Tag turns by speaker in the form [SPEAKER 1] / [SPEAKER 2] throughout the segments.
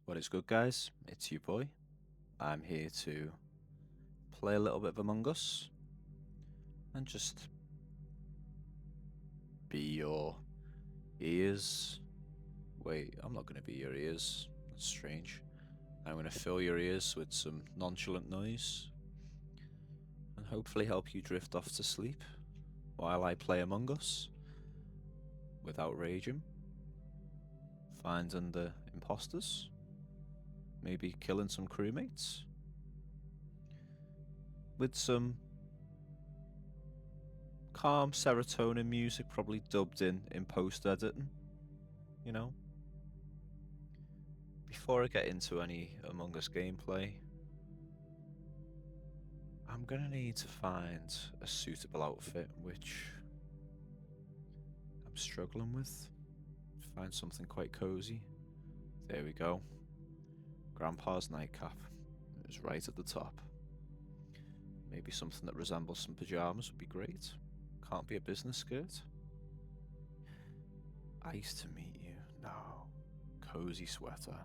[SPEAKER 1] What is good, guys? It's you, boy. I'm here to play a little bit of Among Us and just be your ears. Wait, I'm not going to be your ears. That's strange. I'm going to fill your ears with some nonchalant noise and hopefully help you drift off to sleep while I play Among Us without raging, finding the imposters, maybe killing some crewmates with some calm serotonin music, probably dubbed in post editing, you know. Before I get into any Among Us gameplay, I'm gonna need to find a suitable outfit, which I'm struggling with. Find something quite cozy. There we go. Grandpa's nightcap is right at the top. Maybe something that resembles some pajamas would be great. Can't be a business skirt. Ice to meet you. No. Cozy sweater.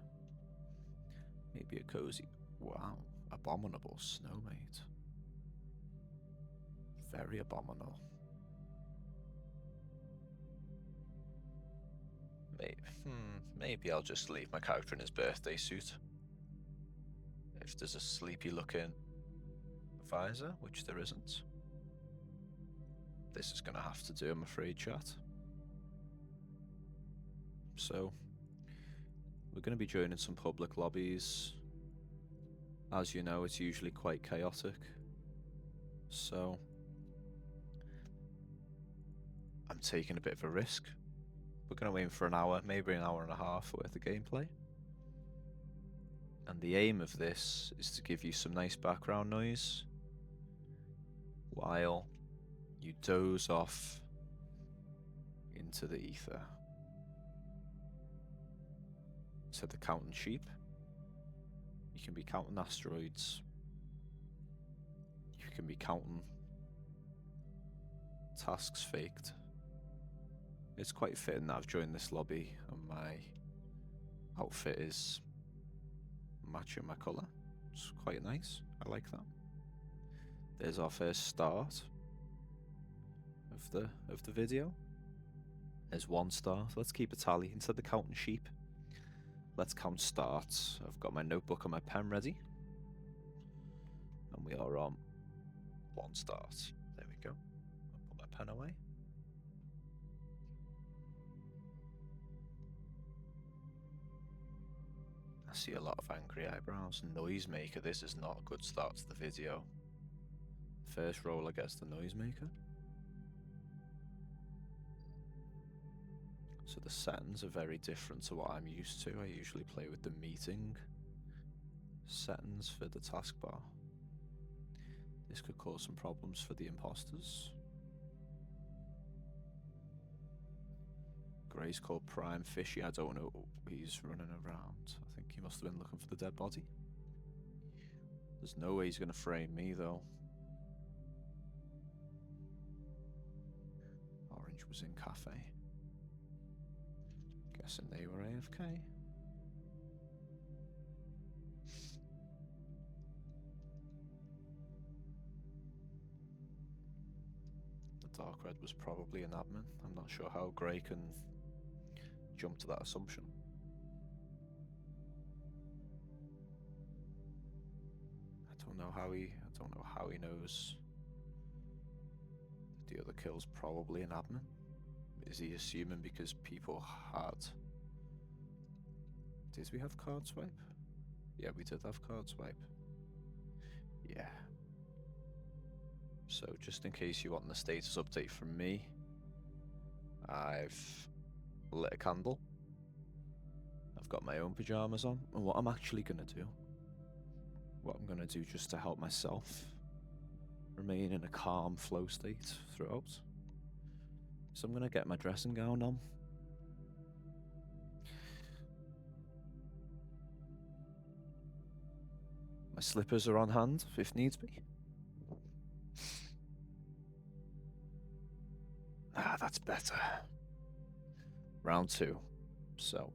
[SPEAKER 1] Maybe a cozy. Wow. Abominable snowmate. Very abominable. Maybe I'll just leave my character in his birthday suit. If there's a sleepy looking visor, which there isn't. This is gonna have to do, I'm afraid, chat. So, we're gonna be joining some public lobbies. As you know, it's usually quite chaotic. So, I'm taking a bit of a risk. We're going to aim for an hour, maybe an hour and a half worth of gameplay. And the aim of this is to give you some nice background noise while you doze off into the ether. So the counting sheep. You can be counting asteroids. You can be counting tasks faked. It's quite fitting that I've joined this lobby and my outfit is matching my colour. It's quite nice. I like that. There's our first start of the video. There's one star. Let's keep a tally instead of counting sheep. Let's count starts. I've got my notebook and my pen ready. And we are on one start. There we go. I'll put my pen away. I see a lot of angry eyebrows. Noisemaker, this is not a good start to the video. First roll against the noisemaker. So the settings are very different to what I'm used to. I usually play with the meeting settings for the taskbar. This could cause some problems for the imposters. Gray's called Prime Fishy. I don't know. He's running around. I think he must have been looking for the dead body. There's no way he's going to frame me, though. Orange was in cafe. Guessing they were AFK. The dark red was probably an admin. I'm not sure how Gray can jump to that assumption. I don't know how he knows the other kill's probably an admin. Is he assuming because people had... Did we have card swipe? Yeah, we did have card swipe. Yeah. So just in case you want the status update from me, I've lit a candle. I've got my own pajamas on, and what I'm actually gonna do, just to help myself remain in a calm flow state throughout, so I'm gonna get my dressing gown on. My slippers are on hand if needs be. Ah, that's better. Round 2. So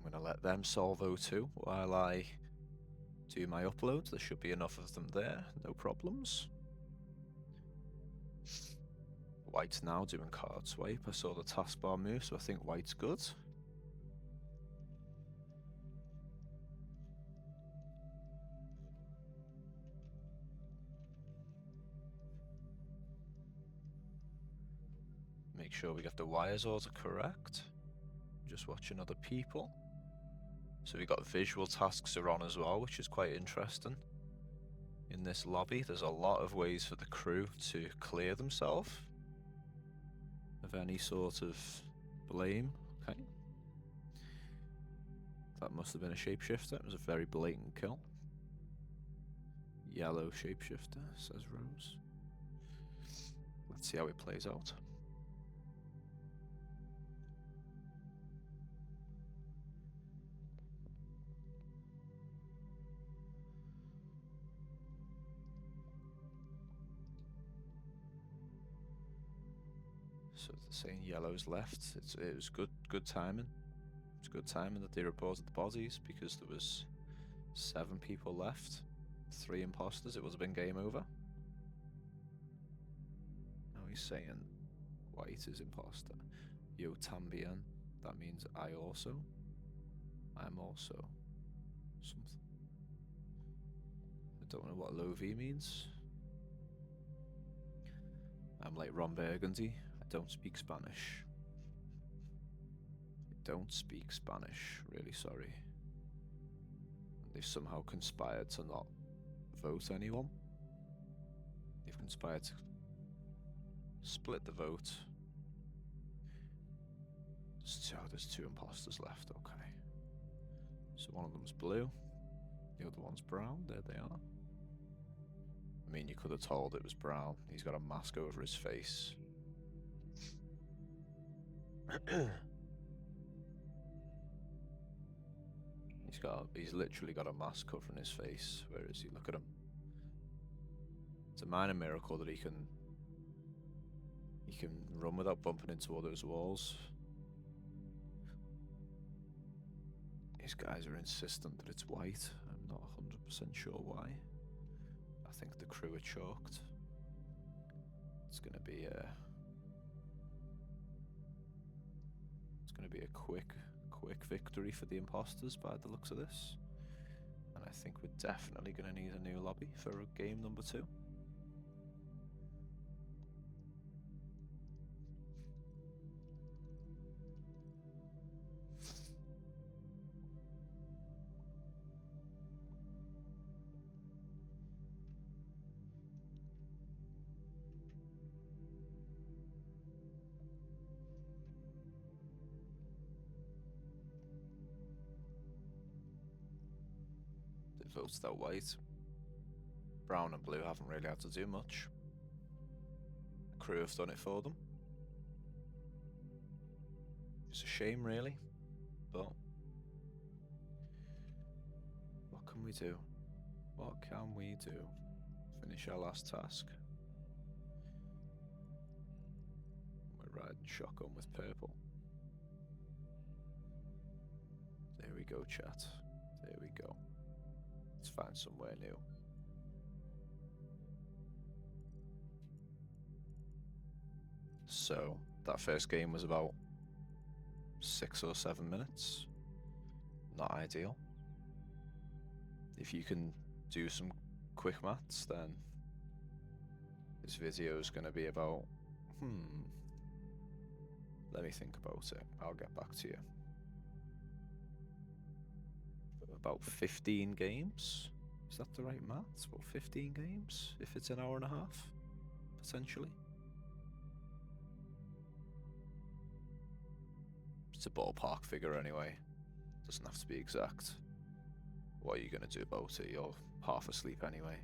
[SPEAKER 1] I'm going to let them solve O2 while I do my uploads. There should be enough of them there, no problems. White's now doing card swipe. I saw the taskbar move, so I think white's good. Make sure we get the wires order correct. Just watching other people. So we got visual tasks are on as well, which is quite interesting. In this lobby, there's a lot of ways for the crew to clear themselves of any sort of blame. Okay. That must have been a shapeshifter. It was a very blatant kill. Yellow shapeshifter, says Rose. Let's see how it plays out. So they're saying yellow's left. It was good timing. It's good timing that they reported the bodies because there was 7 people left, 3 imposters. It would have been game over. Now he's saying white is imposter. Yo también. That means I also. I'm also something. I don't know what low V means. I'm like Ron Burgundy. I don't speak Spanish. I don't speak Spanish. Really sorry. They've somehow conspired to not vote anyone. They've conspired to split the vote. So there's 2 imposters left, okay. So one of them's blue, the other one's brown, there they are. I mean, you could have told it was brown. He's got a mask over his face. He's literally got a mask covering his face. Where is he? Look at him. It's a minor miracle that he can run without bumping into all those walls. These guys are insistent that it's white. I'm not 100% sure why. I think the crew are chalked. It's gonna be a quick victory for the imposters by the looks of this. And I think we're definitely gonna need a new lobby for game number 2. Votes that white. Brown and blue haven't really had to do much. The crew have done it for them. It's a shame, really, but what can we do? What can we do? Finish our last task. We're riding shotgun with purple. There we go, chat. There we go. Let's find somewhere new. So, that first game was about 6 or 7 minutes. Not ideal. If you can do some quick maths, then this video is going to be about, let me think about it. I'll get back to you. About 15 games? Is that the right maths? About 15 games? If it's an hour and a half, potentially. It's a ballpark figure anyway. Doesn't have to be exact. What are you going to do about it? You're half asleep anyway.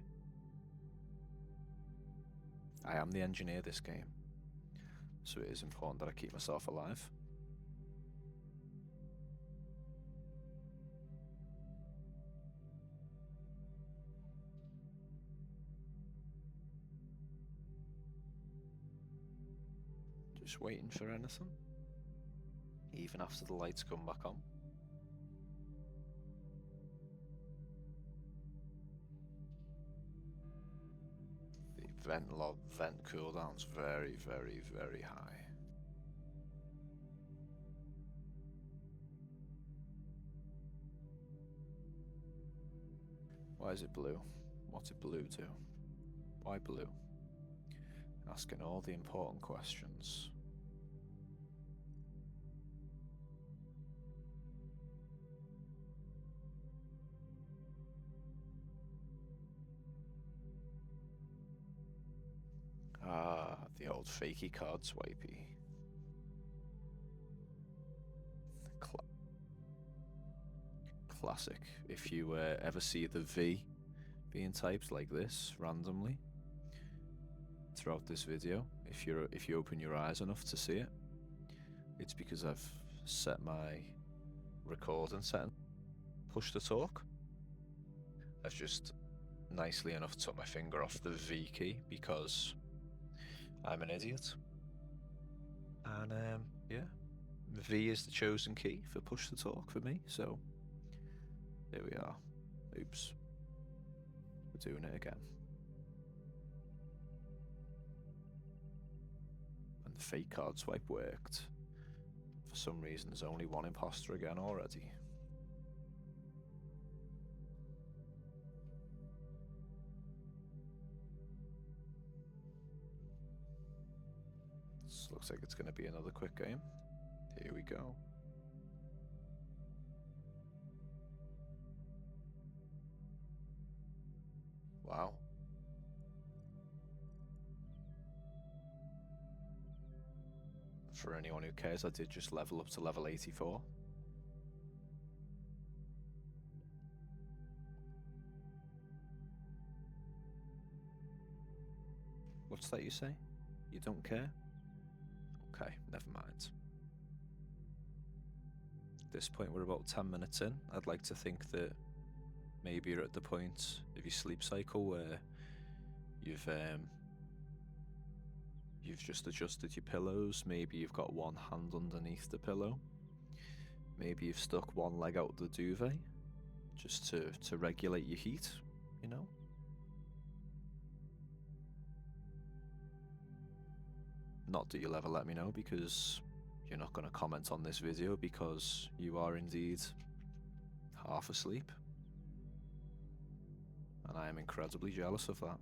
[SPEAKER 1] I am the engineer this game, so it is important that I keep myself alive. Just waiting for anything, even after the lights come back on. vent cooldown's very, very, very high. Why is it blue? What's it blue to? Why blue? Asking all the important questions. Ah, the old fakey card swipey. Classic. If you ever see the V being typed like this randomly throughout this video, if you open your eyes enough to see it, it's because I've set my recording setting, push to talk. I've just nicely enough took my finger off the V key because I'm an idiot. And yeah, V is the chosen key for push to talk for me, so there we are. Oops. We're doing it again. And the fake card swipe worked. For some reason, there's only one imposter again already. This looks like it's going to be another quick game. Here we go. Wow. For anyone who cares, I did just level up to level 84. What's that you say? You don't care? Okay, never mind. At this point, we're about 10 minutes in. I'd like to think that maybe you're at the point of your sleep cycle where you've just adjusted your pillows. Maybe you've got one hand underneath the pillow. Maybe you've stuck one leg out the duvet just to regulate your heat, you know? Not that you'll ever let me know, because you're not going to comment on this video because you are indeed half asleep. And I am incredibly jealous of that.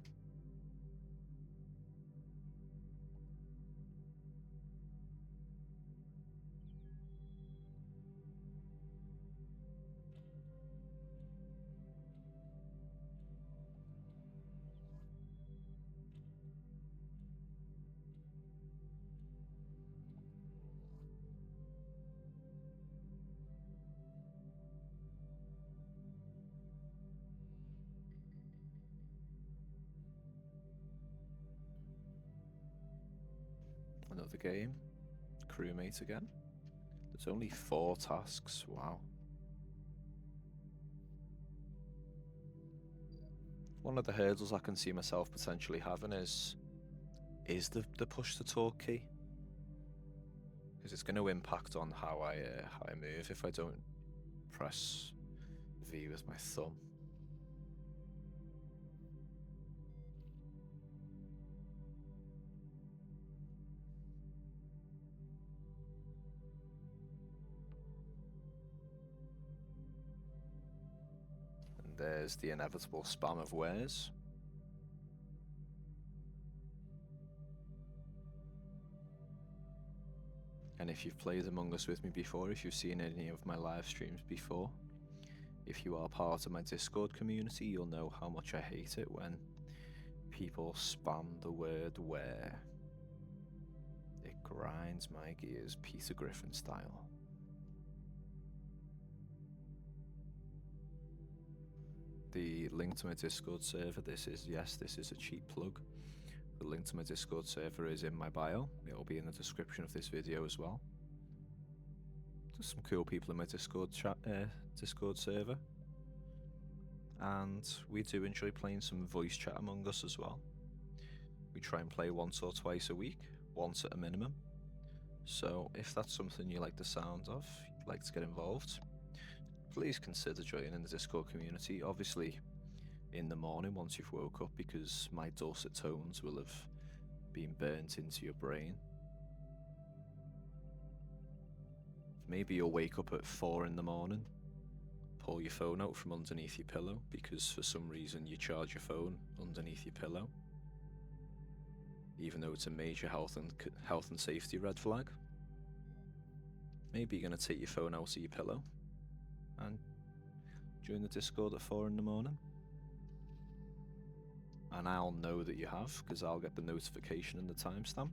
[SPEAKER 1] Another game. Crewmate again. There's only 4 tasks. Wow. One of the hurdles I can see myself potentially having is the push to talk key, because it's going to impact on how I move if I don't press V with my thumb. There's the inevitable spam of wares. And if you've played Among Us with me before, if you've seen any of my live streams before, if you are part of my Discord community, you'll know how much I hate it when people spam the word where. It grinds my gears, Peter Griffin style. The link to my Discord server, this is a cheap plug. The link to my Discord server is in my bio. It'll be in the description of this video as well. There's some cool people in my Discord server. And we do enjoy playing some voice chat Among Us as well. We try and play once or twice a week, once at a minimum. So if that's something you like the sound of, you'd like to get involved, please consider joining the Discord community. Obviously, in the morning once you've woke up, because my dulcet tones will have been burnt into your brain. Maybe you'll wake up at 4 in the morning, pull your phone out from underneath your pillow because for some reason you charge your phone underneath your pillow, even though it's a major health and safety red flag. Maybe you're going to take your phone out of your pillow and join the Discord at 4 in the morning. And I'll know that you have, because I'll get the notification and the timestamp,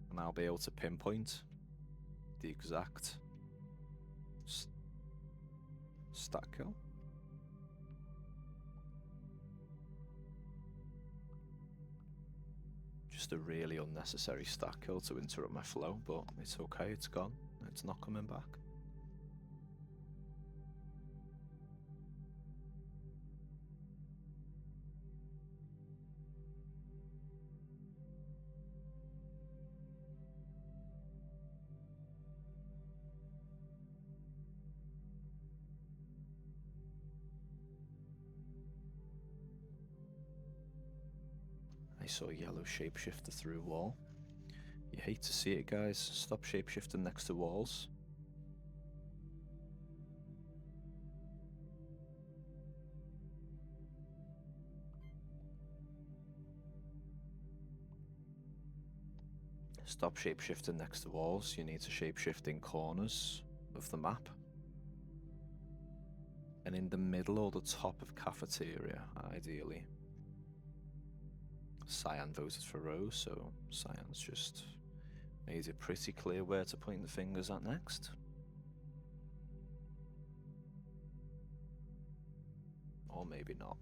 [SPEAKER 1] and I'll be able to pinpoint the exact stat kill. Just a really unnecessary stat kill to interrupt my flow, but it's okay, it's gone. It's not coming back. I saw a yellow shapeshifter through a wall. You hate to see it, guys. Stop shapeshifting next to walls. Stop shapeshifting next to walls. You need to shapeshift in corners of the map. And in the middle or the top of cafeteria, ideally. Cyan voted for Rose, so Cyan's just made it pretty clear where to point the fingers at next. Or maybe not.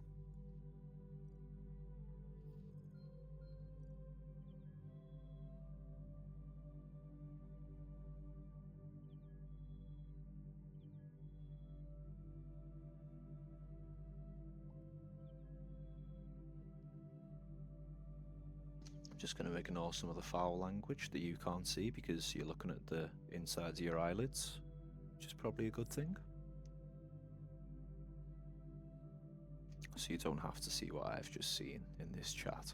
[SPEAKER 1] I'm just going to ignore some of the foul language that you can't see because you're looking at the insides of your eyelids, which is probably a good thing. So you don't have to see what I've just seen in this chat.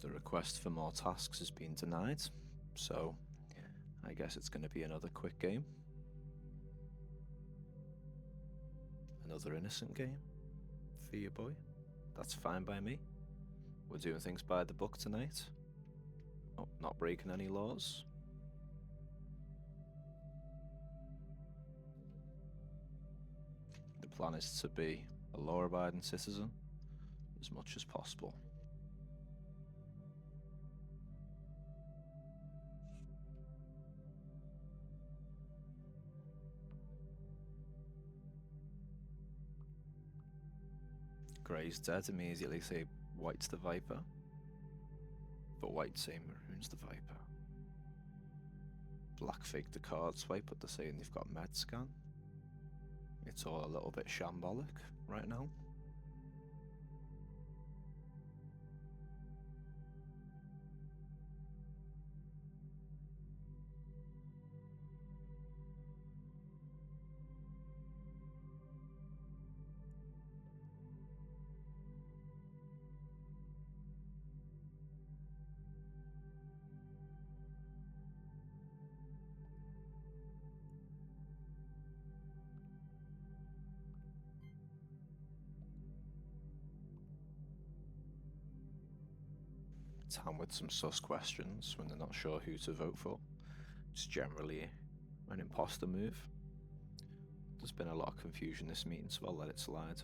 [SPEAKER 1] The request for more tasks has been denied, so I guess it's going to be another quick game. Another innocent game for you, boy. That's fine by me. We're doing things by the book tonight. Oh, not breaking any laws. The plan is to be a law-abiding citizen as much as possible. Grey's dead, immediately say White's the Viper. But White say Maroon's the Viper. Black fake the card swipe, but they're saying they've got med scan. It's all a little bit shambolic right now. Time with some sus questions when they're not sure who to vote for. It's generally an imposter move. There's been a lot of confusion this meeting, so I'll let it slide.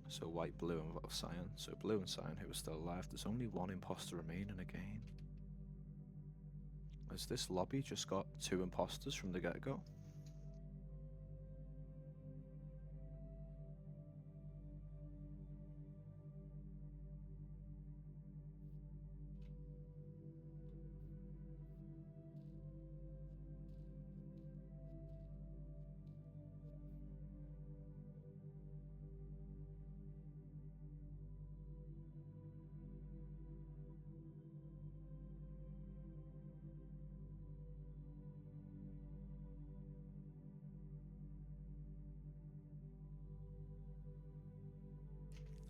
[SPEAKER 1] So White, Blue and Cyan. So Blue and Cyan who are still alive. There's only one imposter remaining again. Has this lobby just got 2 imposters from the get-go?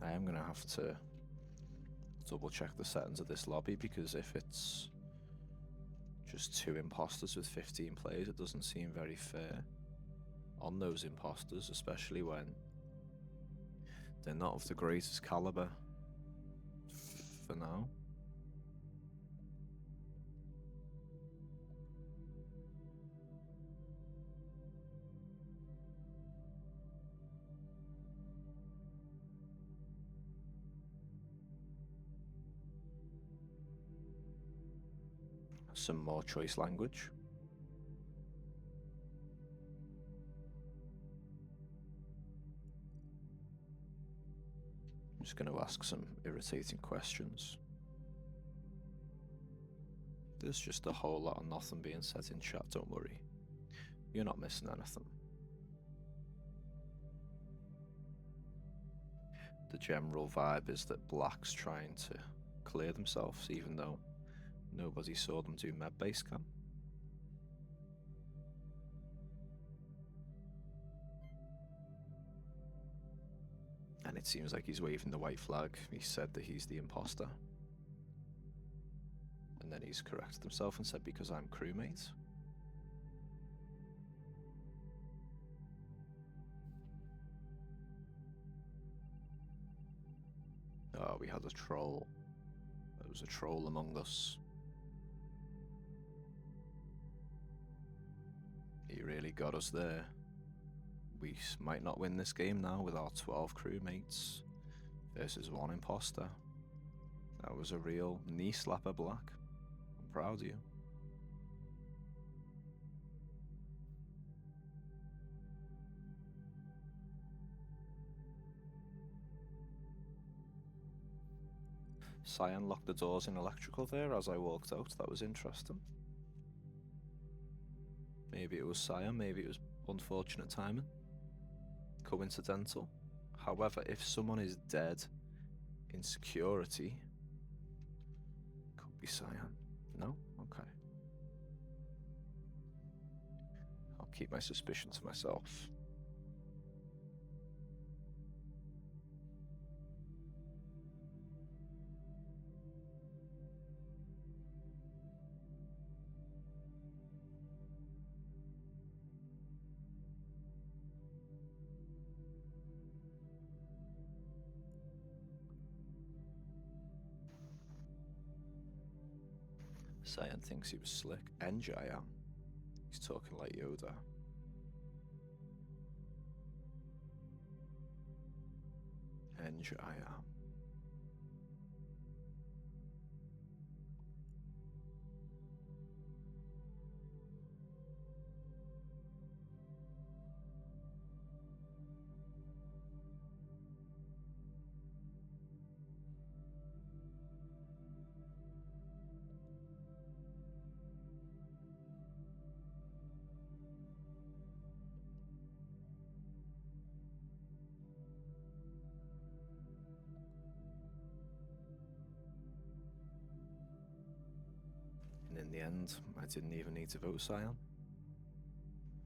[SPEAKER 2] I am going to have to double check the settings of this lobby, because if it's just 2 imposters with 15 players, it doesn't seem very fair on those imposters, especially when they're not of the greatest caliber for now. Some more choice language. I'm just going to ask some irritating questions. There's just a whole lot of nothing being said in chat, don't worry. You're not missing anything. The general vibe is that Black's trying to clear themselves, even though nobody saw them do med base cam. And it seems like he's waving the white flag. He said that he's the imposter. And then he's corrected himself and said, because I'm crewmate. Oh, we had a troll. There was a troll among us. He really got us there. We might not win this game now with our 12 crewmates versus 1 imposter. That was a real knee slapper, Black. I'm proud of you. Cyan locked the doors in electrical there as I walked out. That was interesting. Maybe it was Cyan, maybe it was unfortunate timing. Coincidental. However, if someone is dead in security, could be Cyan. No? Okay. I'll keep my suspicion to myself. Cyan thinks he was slick. Enge I am. He's talking like Yoda. Enge I am. And in the end, I didn't even need to vote Cyan.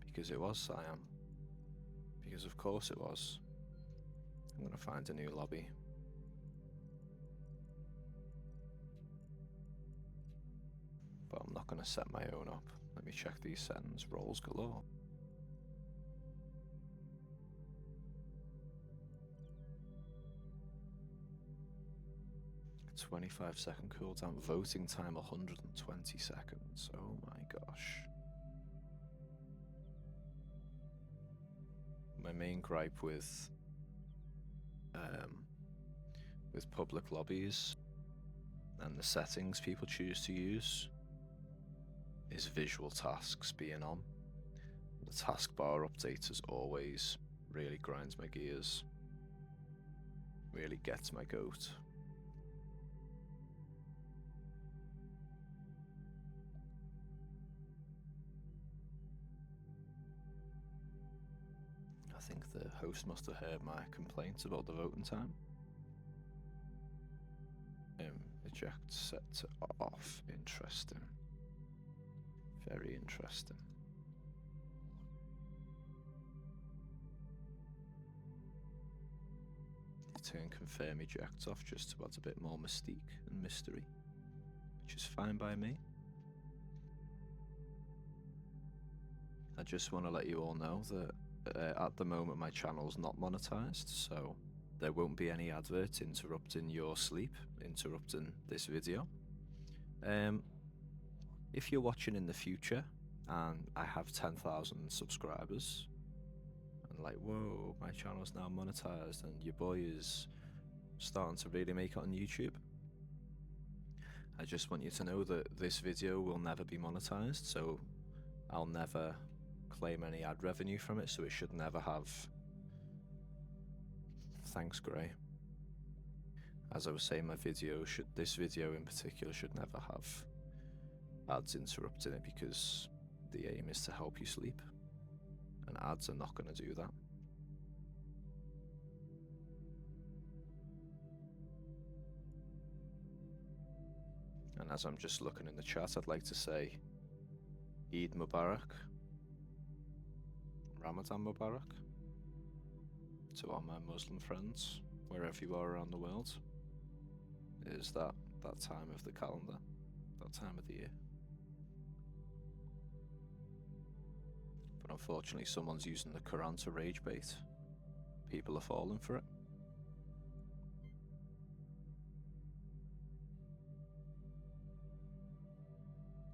[SPEAKER 2] Because it was Cyan. Because of course it was. I'm gonna find a new lobby. But I'm not gonna set my own up. Let me check these settings. Rolls galore. A 25-second cooldown. Voting time 120 seconds. Oh my gosh. My main gripe with public lobbies and the settings people choose to use is visual tasks being on. The taskbar update as always really grinds my gears, really gets my goat. I think the host must have heard my complaints about the voting time. Eject set to off. Interesting. Very interesting. It's turn confirm eject off just to add a bit more mystique and mystery, which is fine by me. I just want to let you all know that at the moment my channel's not monetized, so there won't be any adverts interrupting your sleep, interrupting this video. If you're watching in the future and I have 10,000 subscribers, and like, whoa, my channel's now monetized and your boy is starting to really make it on YouTube, I just want you to know that this video will never be monetized, so I'll never claim any ad revenue from it, so it should never have. Thanks, Gray. As I was saying, this video in particular should never have ads interrupting it, because the aim is to help you sleep, and ads are not going to do that. And as I'm just looking in the chat, I'd like to say Eid Mubarak, Ramadan Mubarak to all my Muslim friends, wherever you are around the world. It is that time of the calendar, that time of the year. But unfortunately, someone's using the Quran to rage bait. People are falling for it.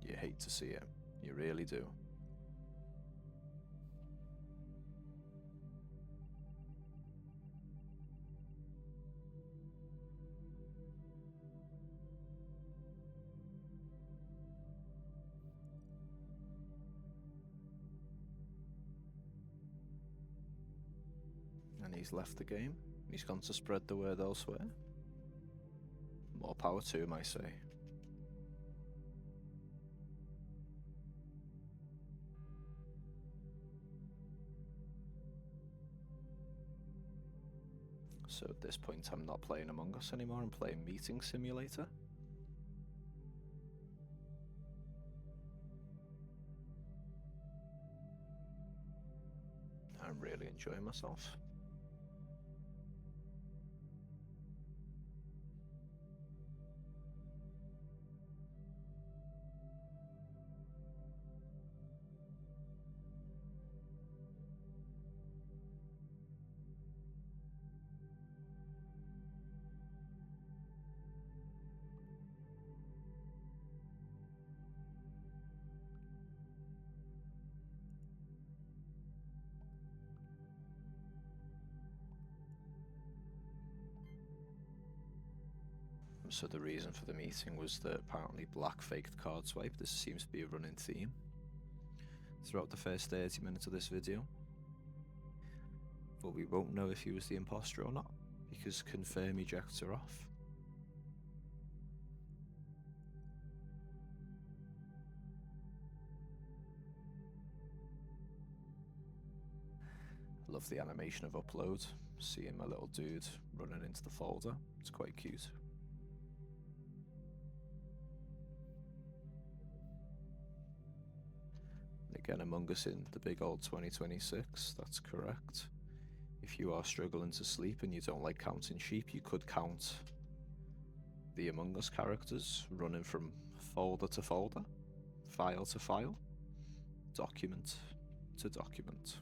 [SPEAKER 2] You hate to see it. You really do. And he's left the game. He's gone to spread the word elsewhere. More power to him, I say. So at this point, I'm not playing Among Us anymore, I'm playing Meeting Simulator. I'm really enjoying myself. So the reason for the meeting was that apparently Black faked card swipe. This seems to be a running theme throughout the first 30 minutes of this video. But we won't know if he was the imposter or not, because confirm ejects are off. Love the animation of upload, seeing my little dude running into the folder. It's quite cute. Again, Among Us in the big old 2026, that's correct. If you are struggling to sleep and you don't like counting sheep, you could count the Among Us characters running from folder to folder, file to file, document to document.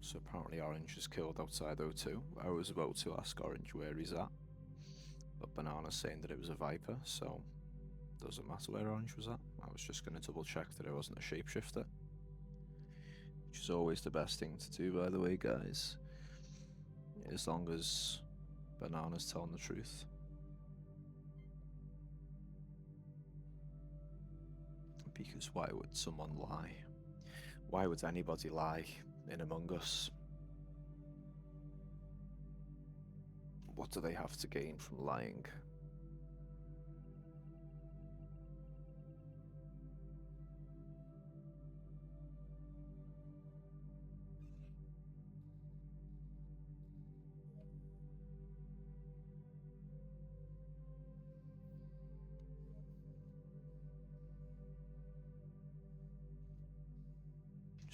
[SPEAKER 2] So apparently Orange is killed outside O2. I was about to ask Orange where he's at, but Banana's saying that it was a Viper, so doesn't matter where Orange was at. I was just going to double check that it wasn't a shapeshifter, which is always the best thing to do, by the way, guys, as long as Banana's telling the truth. Because why would someone lie? Why would anybody lie in Among Us? What do they have to gain from lying?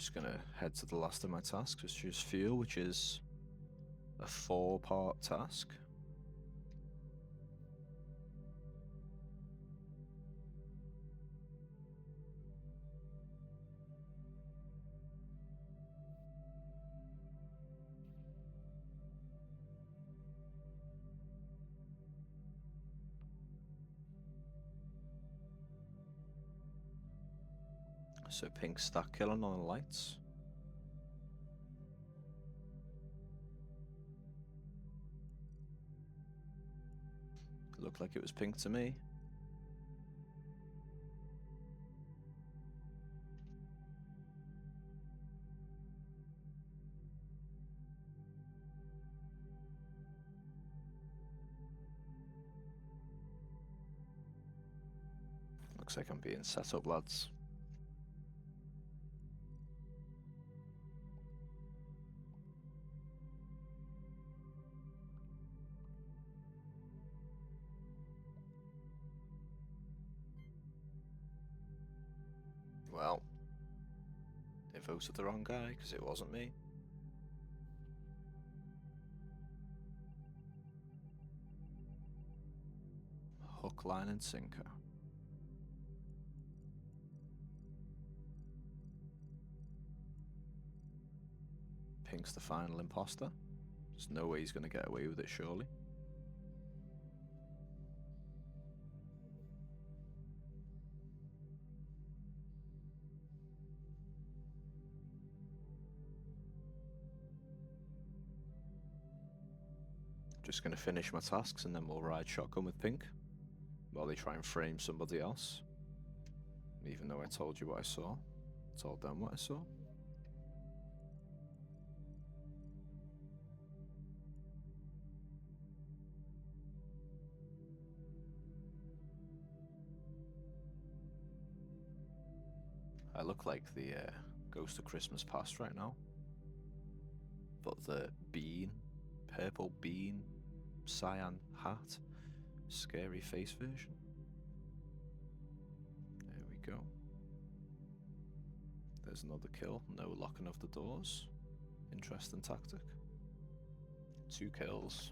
[SPEAKER 2] Just gonna head to the last of my tasks, which is fuel, which is a 4-part task. So pink stack killing on the lights. Looked like it was pink to me. Looks like I'm being set up, lads. Well, they voted the wrong guy because it wasn't me. Hook, line, and sinker. Pink's the final imposter. There's no way he's going to get away with it, surely. Just going to finish my tasks and then we'll ride shotgun with Pink while they try and frame somebody else. Even though I told you what I saw. I told them what I saw. I look like the Ghost of Christmas Past right now. But the bean, purple bean, cyan hat, scary face version. There we go. There's another kill, no locking of the doors. Interesting tactic. 2 kills.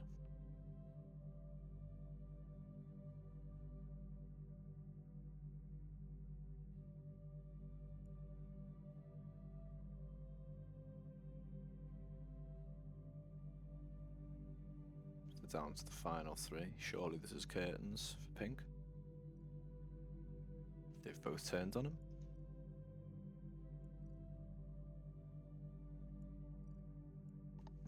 [SPEAKER 2] Down to the final 3. Surely this is curtains for Pink. They've both turned on him.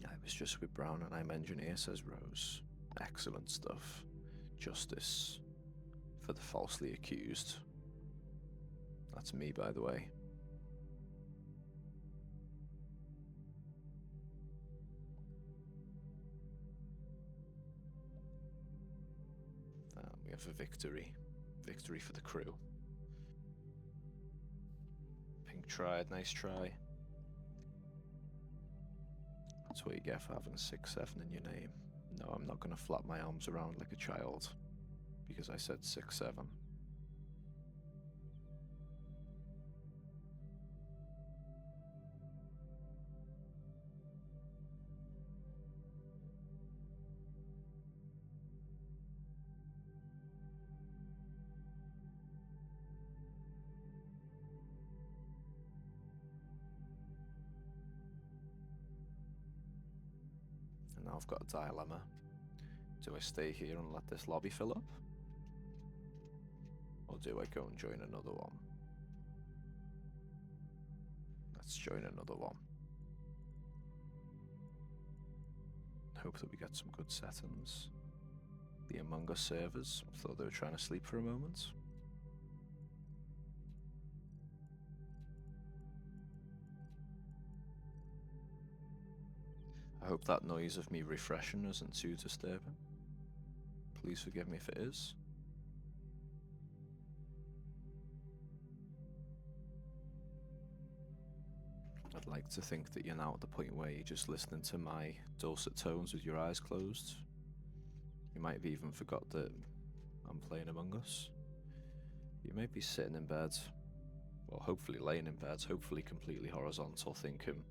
[SPEAKER 2] I was just with Brown and I'm engineer, says Rose. Excellent stuff. Justice for the falsely accused. That's me, by the way. We have a victory. Victory for the crew. Pink tried, nice try. That's what you get for having 6-7 in your name. No, I'm not going to flap my arms around like a child because I said 6-7. Now I've got a dilemma. Do I stay here and let this lobby fill up? Or do I go and join another one? Let's join another one. Hope that we get some good settings. The Among Us servers, thought they were trying to sleep for a moment. I hope that noise of me refreshing isn't too disturbing. Please forgive me if it is. I'd like to think that you're now at the point where you're just listening to my dulcet tones with your eyes closed. You might have even forgot that I'm playing Among Us. You may be sitting in bed, or hopefully laying in bed, hopefully completely horizontal, thinking,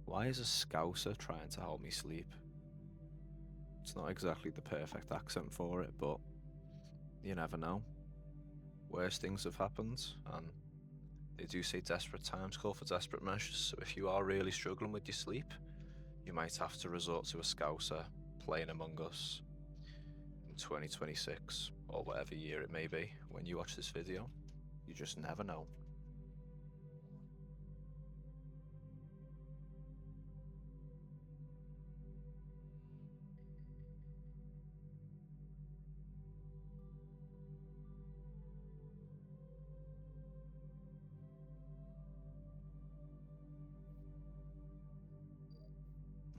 [SPEAKER 2] why is a Scouser trying to help me sleep? It's not exactly the perfect accent for it, but you never know. Worse things have happened, and they do say desperate times call for desperate measures, so if you are really struggling with your sleep, you might have to resort to a Scouser playing Among Us in 2026, or whatever year it may be when you watch this video. You just never know.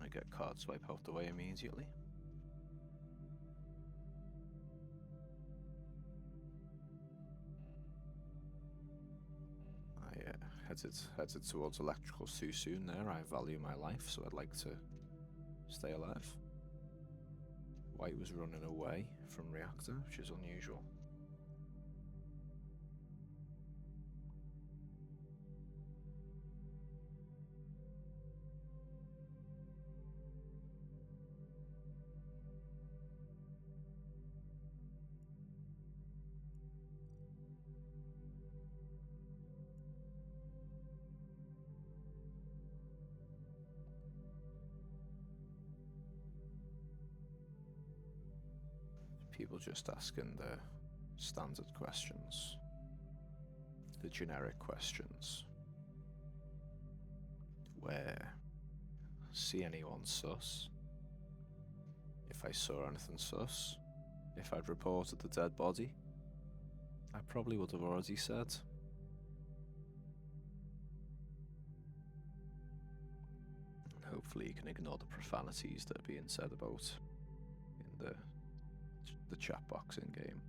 [SPEAKER 2] I get card swipe out the way immediately. I headed towards electricals too soon there. I value my life, so I'd like to stay alive. White was running away from reactor, which is unusual. People just asking the standard questions, the generic questions. Where? See anyone sus? If I saw anything sus? If I'd reported the dead body? I probably would have already said. And hopefully you can ignore the profanities that are being said about in the chat box in game.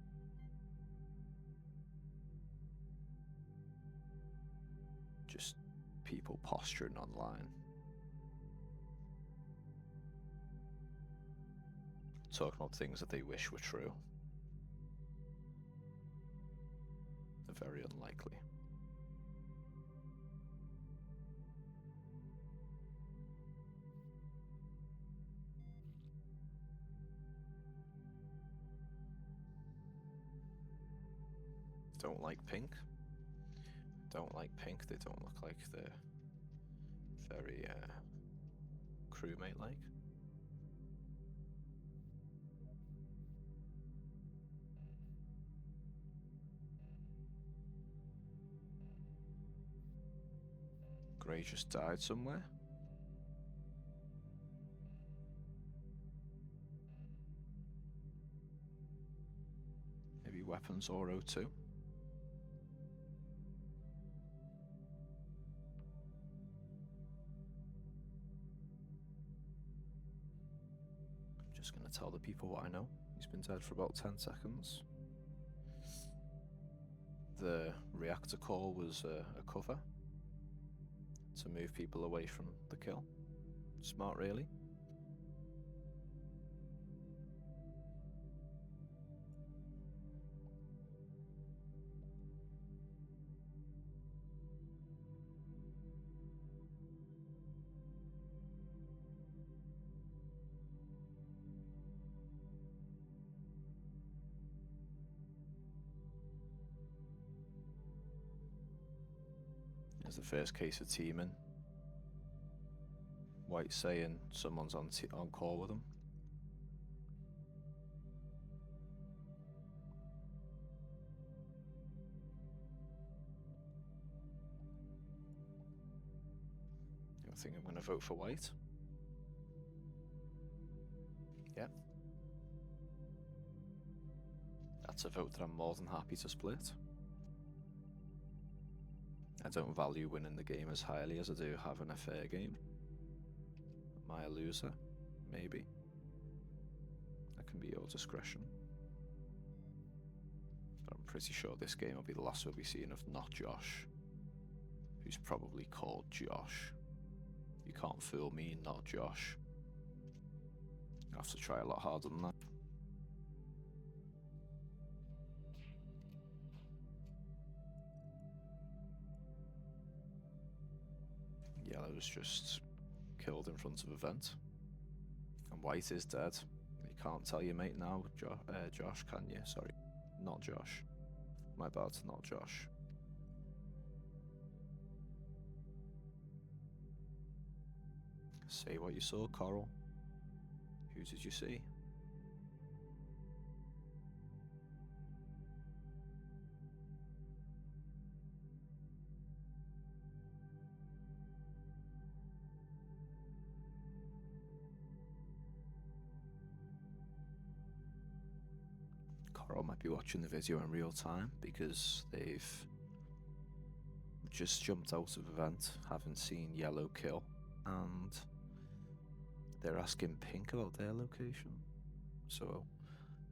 [SPEAKER 2] Just people posturing online. Talking about things that they wish were true. They're very unlikely. Don't like pink. Don't like pink. They don't look like they're very crewmate-like. Grey just died somewhere. Maybe weapons or O2. Just gonna tell the people what I know. He's been dead for about 10 seconds. The reactor call was a cover to move people away from the kill. Smart, really. There's the first case of teaming. White saying someone's on call with him. I think I'm going to vote for White. Yep. That's a vote that I'm more than happy to split. I don't value winning the game as highly as I do having a fair game. Am I a loser? Maybe. That can be your discretion. But I'm pretty sure this game will be the last we'll be seeing of not Josh, who's probably called Josh. You can't fool me, not Josh. I have to try a lot harder than that. was just killed in front of a vent. And white is dead. You can't tell your mate now, Josh, can you? Sorry, not Josh. My bad, not Josh. Say what you saw, Coral. Who did you see? Coral might be watching the video in real time because they've just jumped out of a vent, having seen yellow kill, and they're asking pink about their location. So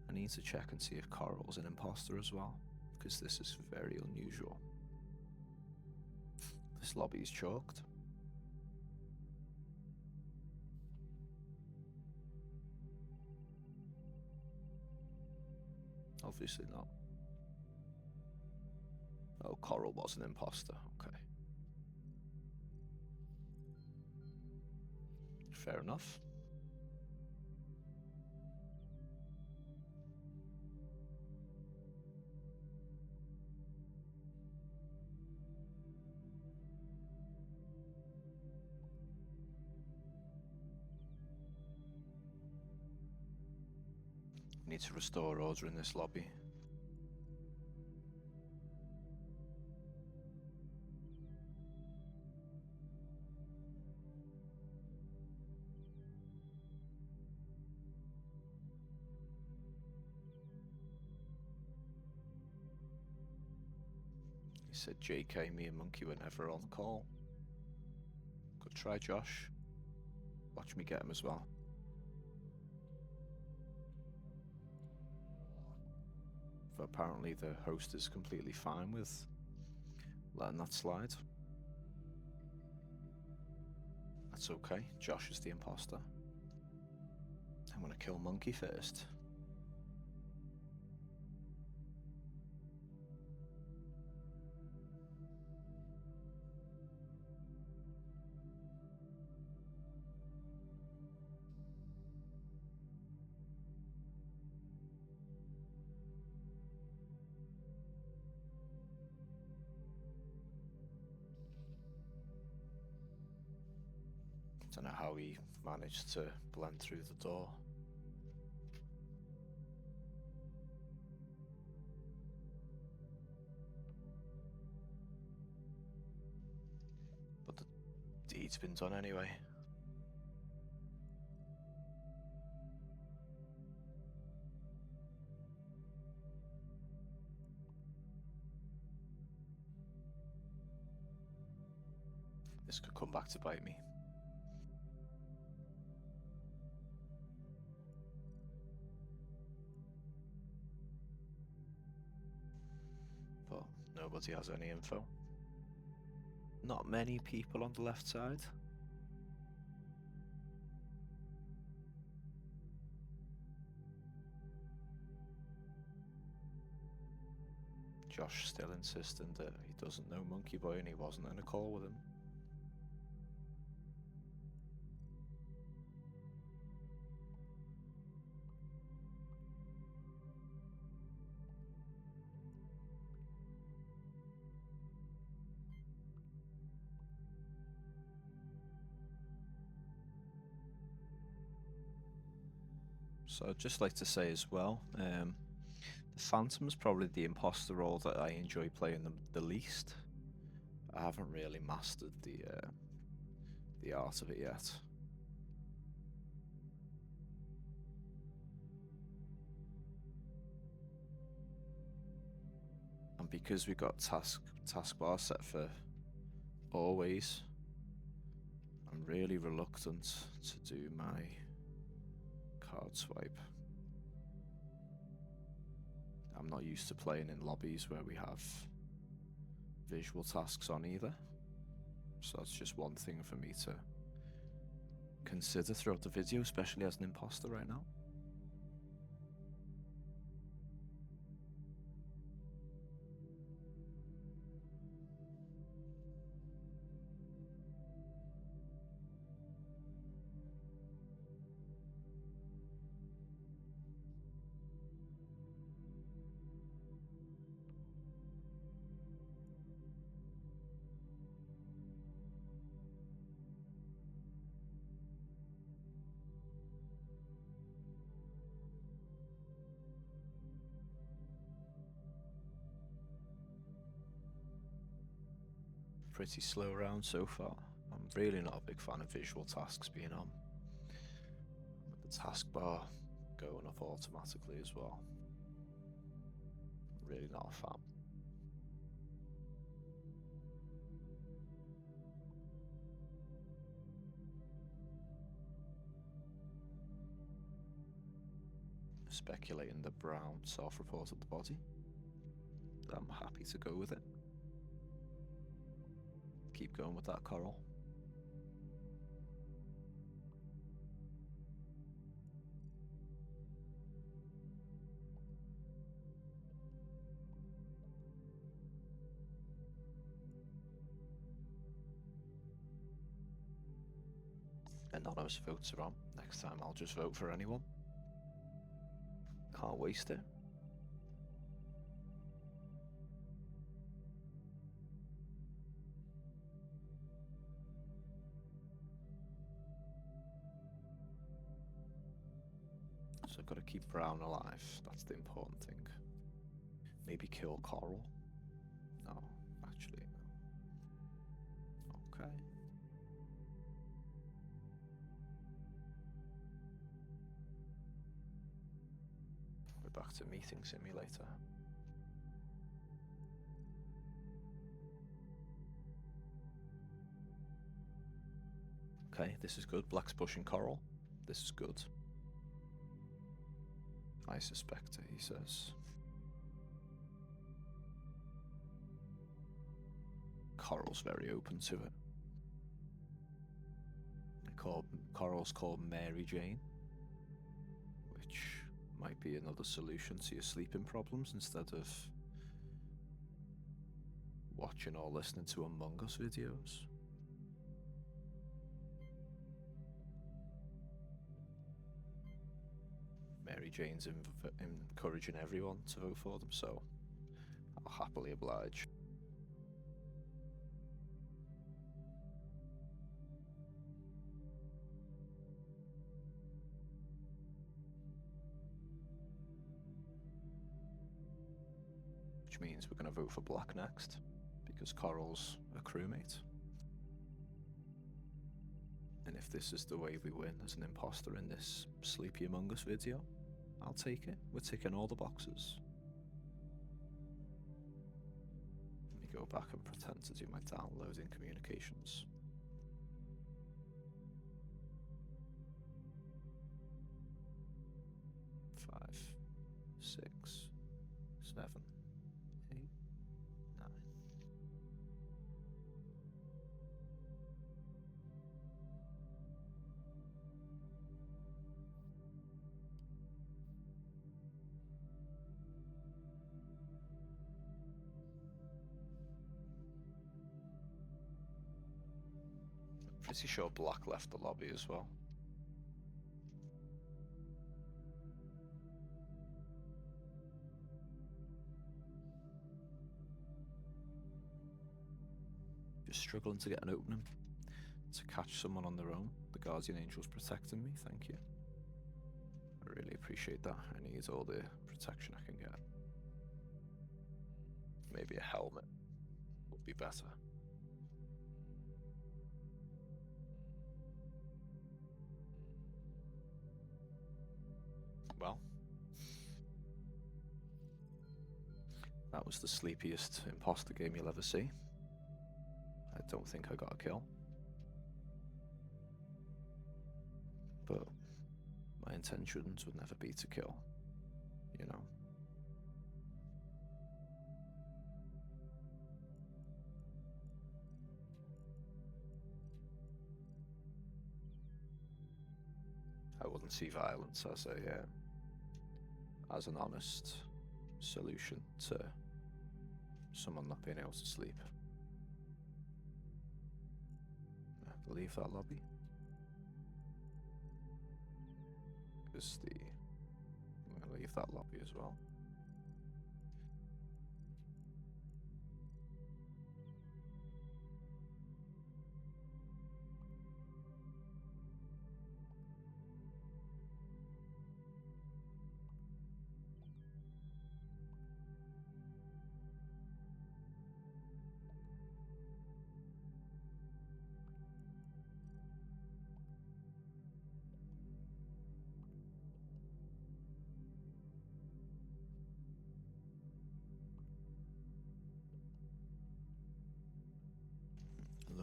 [SPEAKER 2] I need to check and see if Coral's an imposter as well, because this is very unusual. This lobby is chalked. Obviously not. Oh, Coral was an imposter. Okay. Fair enough. Need to restore order in this lobby. He said JK, me and Monkey were never on call. Good try, Josh. Watch me get him as well. But apparently the host is completely fine with letting that slide. That's okay. Josh is the imposter. I'm gonna kill Monkey first. Don't know how he managed to blend through the door. But the deed's been done anyway. This could come back to bite me. But nobody has any info. Not many people on the left side. Josh still insisting that he doesn't know Monkey Boy and he wasn't in a call with him. So I'd just like to say as well, the Phantom's probably the imposter role that I enjoy playing the least. I haven't really mastered the art of it yet. And because we got taskbar set for always, I'm really reluctant to do my card swipe. I'm not used to playing in lobbies where we have visual tasks on either, so that's just one thing for me to consider throughout the video, especially as an imposter right now. pretty slow round so far. I'm really not a big fan of visual tasks being on. With the taskbar going up automatically as well. Really not a fan. Speculating that Brown self-reported the body. I'm happy to go with it. Keep going with that, Coral. Anonymous votes are on. Next time I'll just vote for anyone. Can't waste it. So I've got to keep Brown alive. That's the important thing. Maybe kill Coral. No, actually, no. Okay. We're back to meeting simulator. Okay, this is good. Black's pushing Coral. This is good. I suspect, he says. Coral's very open to it. Coral's called Mary Jane, which might be another solution to your sleeping problems instead of watching or listening to Among Us videos. Mary Jane's encouraging everyone to vote for them, so I'll happily oblige. Which means we're going to vote for Black next, because Coral's a crewmate. And if this is the way we win as an imposter in this Sleepy Among Us video, I'll take it. We're ticking all the boxes. Let me go back and pretend to do my downloading communications. Five, 6, 7, 8, 9. Pretty sure Black left the lobby as well. Just struggling to get an opening to catch someone on their own. The Guardian Angel's protecting me, thank you. I really appreciate that. I need all the protection I can get. Maybe a helmet would be better. Well, that was the sleepiest imposter game you'll ever see. I don't think I got a kill. But my intentions would never be to kill, you know. I wouldn't see violence as an honest solution to someone not being able to sleep. Leave that lobby. I'm gonna leave that lobby as well.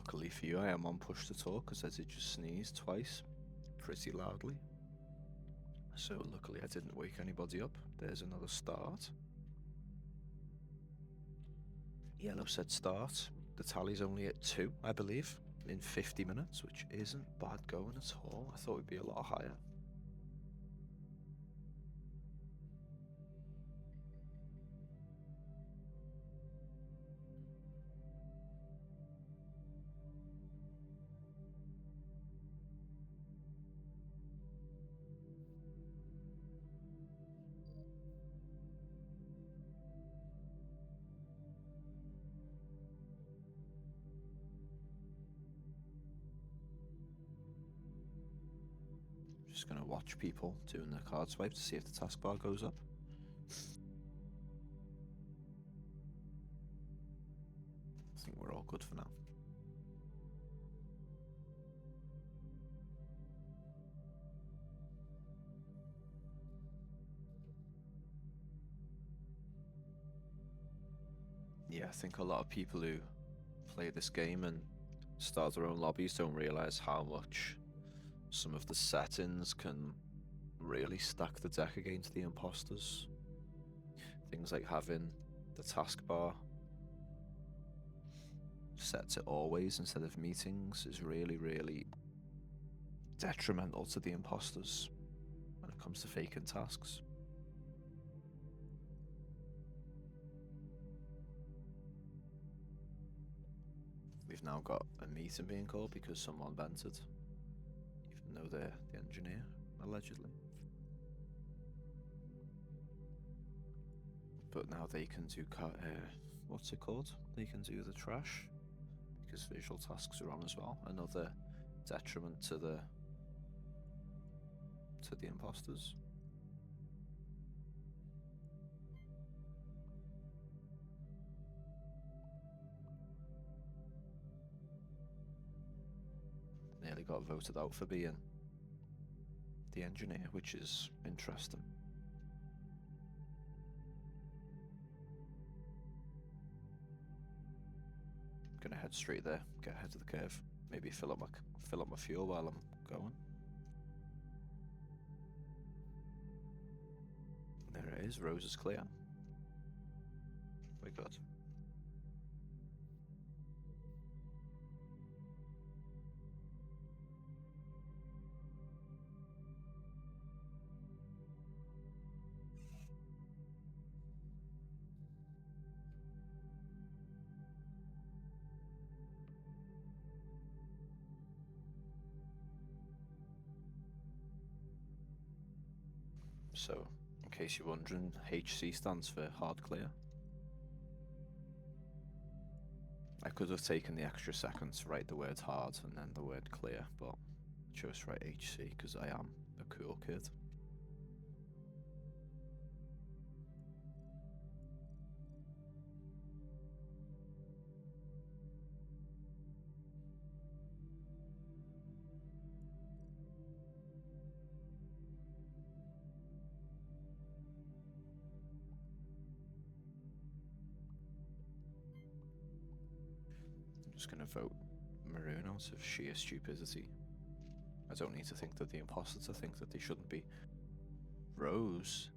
[SPEAKER 2] Luckily for you, I am on push to talk because I did just sneeze twice, pretty loudly. So luckily I didn't wake anybody up. There's another start. Yellow said start. The tally's only at 2, I believe, in 50 minutes, which isn't bad going at all. I thought it'd be a lot higher. Just gonna watch people doing their card swipe to see if the taskbar goes up. I think we're all good for now. Yeah, I think a lot of people who play this game and start their own lobbies don't realise how much some of the settings can really stack the deck against the imposters. Things like having the taskbar set to always instead of meetings is really, really detrimental to the imposters when it comes to faking tasks. We've now got a meeting being called because someone vented, even though they're the engineer, allegedly. But now they can do, what's it called? They can do the trash, because visual tasks are on as well. Another detriment to the imposters. Nearly got voted out for being the engineer, which is interesting. Gonna head straight there, get ahead of the curve. Maybe fill up my fuel while I'm going. There it is, Rose is clear. Very good. So, in case you're wondering, HC stands for hard clear. I could have taken the extra second to write the word hard and then the word clear, but I chose to write HC because I am a cool kid. Just gonna vote Maroon out of sheer stupidity. I don't need to think that the imposters think that they shouldn't be. Rose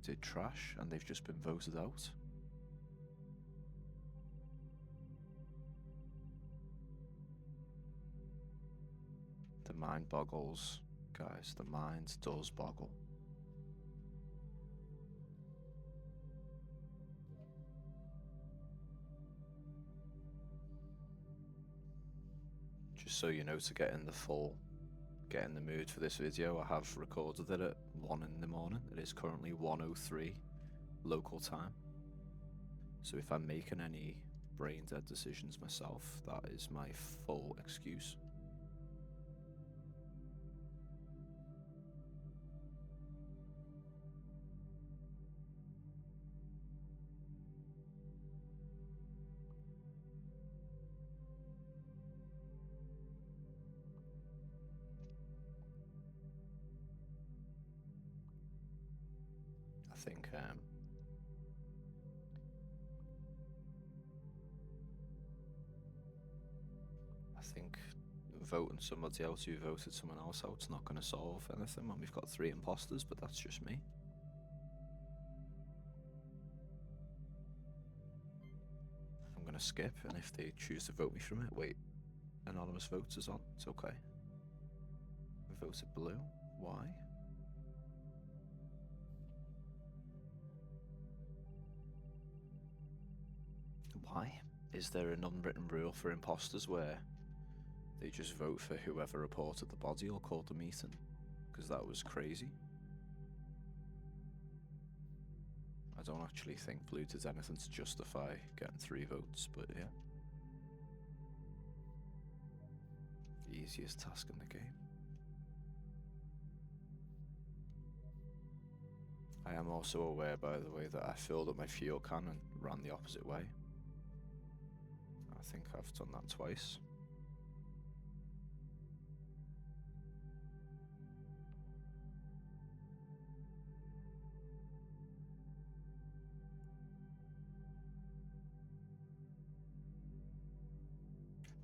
[SPEAKER 2] did trash and they've just been voted out. The mind boggles, guys. The mind does boggle. Just so you know, to get in the mood for this video, I have recorded it at 1 in the morning. It is currently 1:03 local time. So if I'm making any brain dead decisions myself, that is my full excuse. I think I think voting somebody out who voted someone else out's not going to solve anything when we've got 3 imposters, but that's just me. I'm going to skip, and if they choose to vote me from it, wait, anonymous votes is on, it's okay. Voted blue, why? Why? Is there an unwritten rule for imposters where they just vote for whoever reported the body or called the meeting? Because that was crazy. I don't actually think blue did anything to justify getting 3 votes, but yeah. The easiest task in the game. I am also aware, by the way, that I filled up my fuel can and ran the opposite way. I think I've done that twice.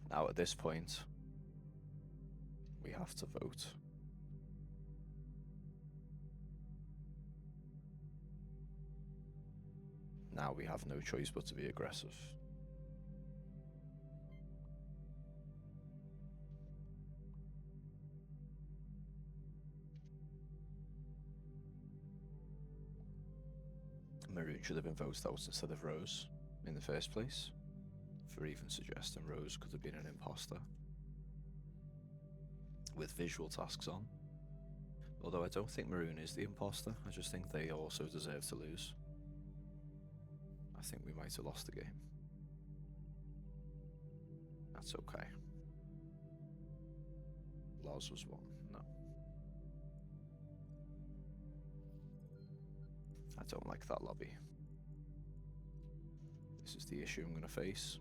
[SPEAKER 2] Now at this point, we have to vote. Now we have no choice but to be aggressive. Maroon should have been voted out instead of Rose in the first place, for even suggesting Rose could have been an imposter with visual tasks on. Although I don't think Maroon is the imposter, I just think they also deserve to lose. I think we might have lost the game. That's okay. Loz was one, no. I don't like that lobby. This is the issue I'm going to face.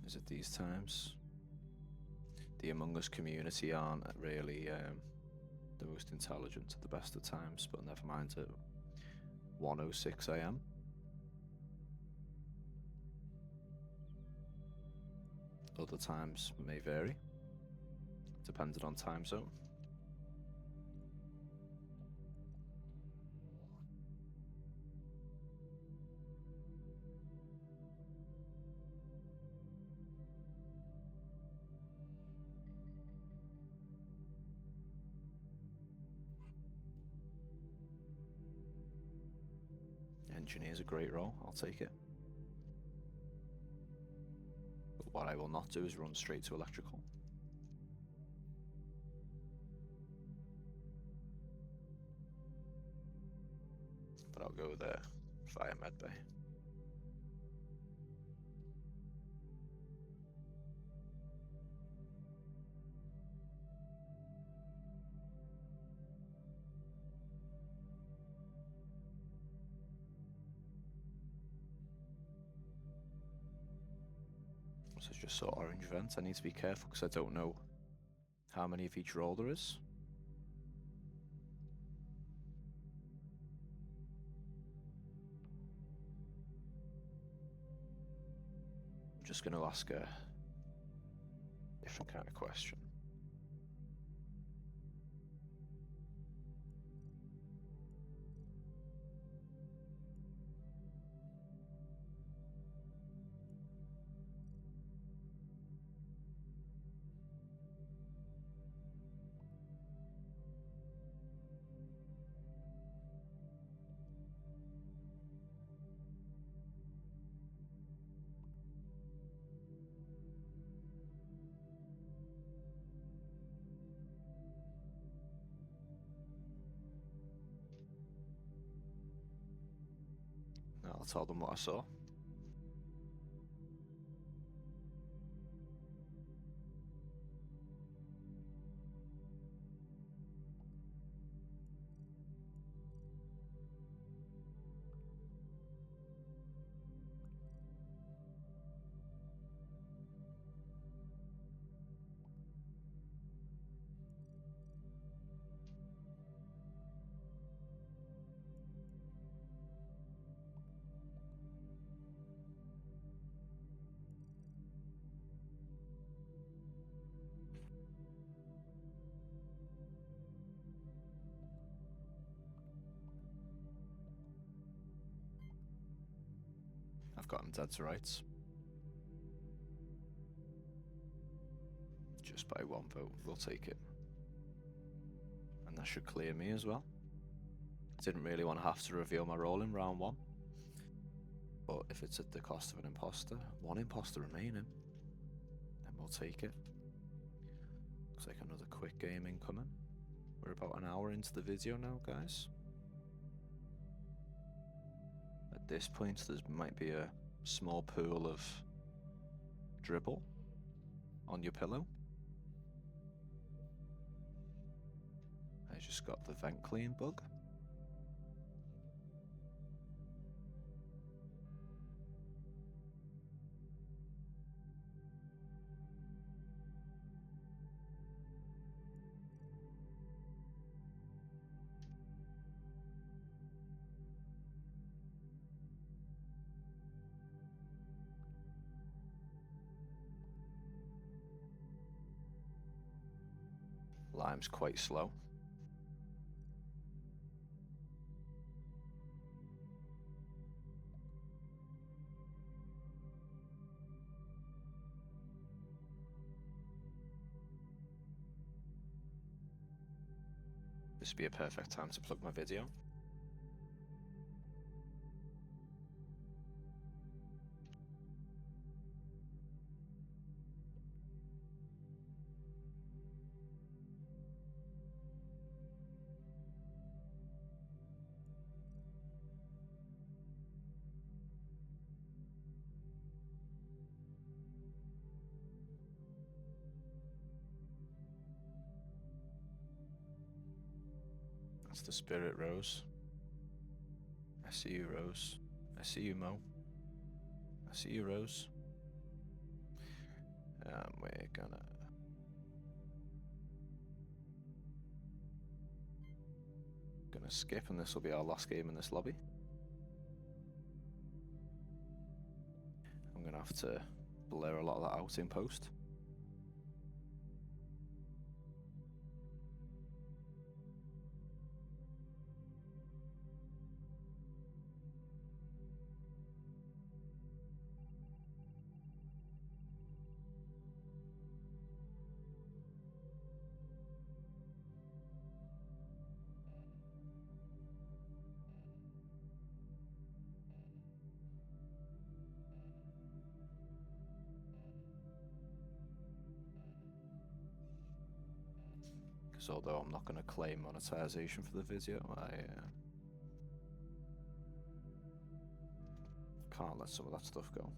[SPEAKER 2] Is it these times? The Among Us community aren't really the most intelligent at the best of times, but never mind at 1:06 AM. Other times may vary, depending on time zone. Engineer's a great role, I'll take it. But what I will not do is run straight to electrical. But I'll go there via medbay. So just saw orange vent. I need to be careful because I don't know how many of each role there is. I'm just going to ask a different kind of question. I'll tell them what I saw. I've got him dead to rights. Just by 1 vote, we'll take it. And that should clear me as well. Didn't really want to have to reveal my role in round 1. But if it's at the cost of an imposter, 1 imposter remaining, then we'll take it. Looks like another quick game incoming. We're about an hour into the video now, guys. At this point, there might be a small pool of dribble on your pillow. I just got the vent clean bug. Lime's quite slow. This would be a perfect time to plug my video. That's the spirit, Rose. I see you, Rose. I see you, Mo. I see you, Rose. We're gonna skip, and this will be our last game in this lobby. I'm gonna have to blur a lot of that out in post. Because although I'm not going to claim monetization for the video, I can't let some of that stuff go.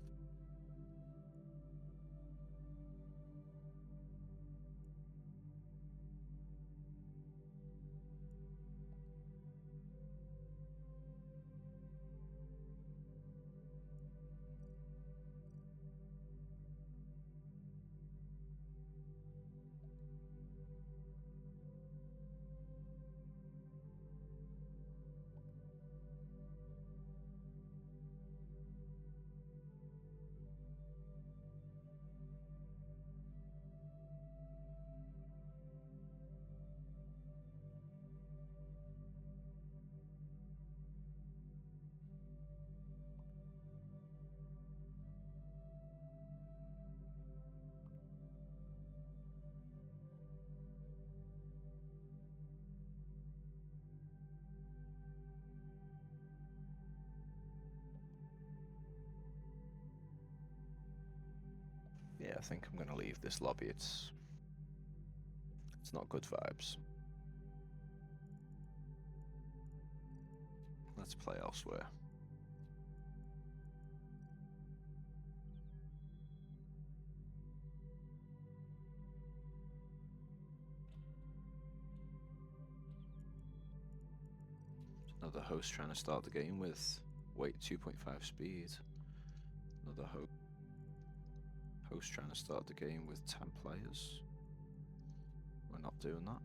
[SPEAKER 2] Yeah, I think I'm going to leave this lobby. It's not good vibes. Let's play elsewhere. Another host trying to start the game with weight 2.5 speed. Another host trying to start the game with 10 players. We're not doing that.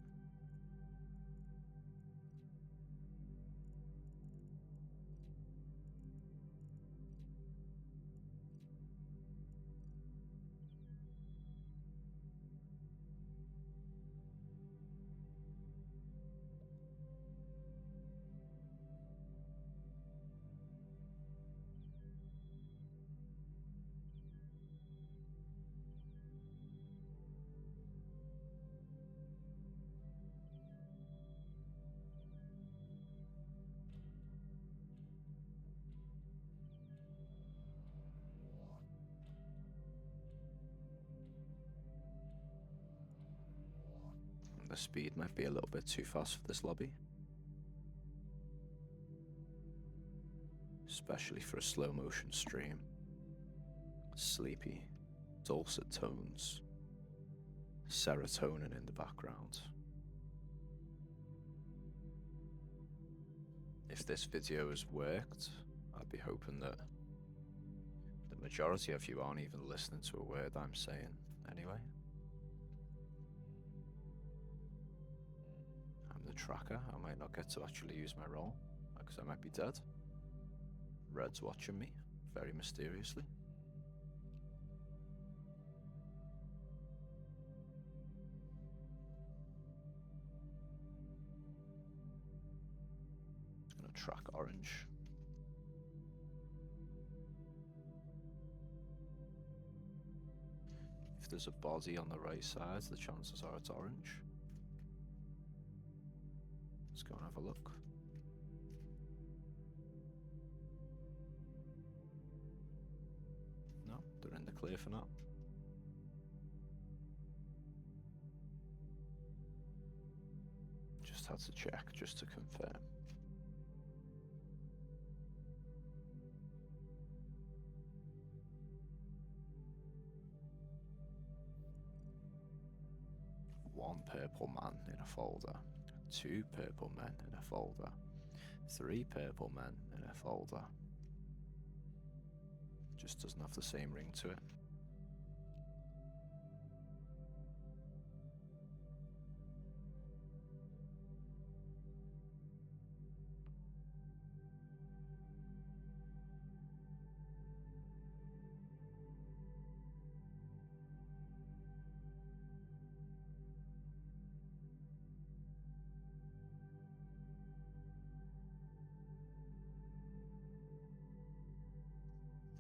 [SPEAKER 2] The speed might be a little bit too fast for this lobby, especially for a slow motion stream. Sleepy, dulcet tones, serotonin in the background. If this video has worked, I'd be hoping that the majority of you aren't even listening to a word I'm saying anyway. I'm the tracker. I might not get to actually use my role because I might be dead. Red's watching me very mysteriously. Gonna track orange. If there's a body on the right side, the chances are it's orange. Let's go and have a look. No, they're in the clear for now. Just had to check, just to confirm. One purple man in a folder, 2 purple men in a folder, 3 purple men in a folder. Just doesn't have the same ring to it.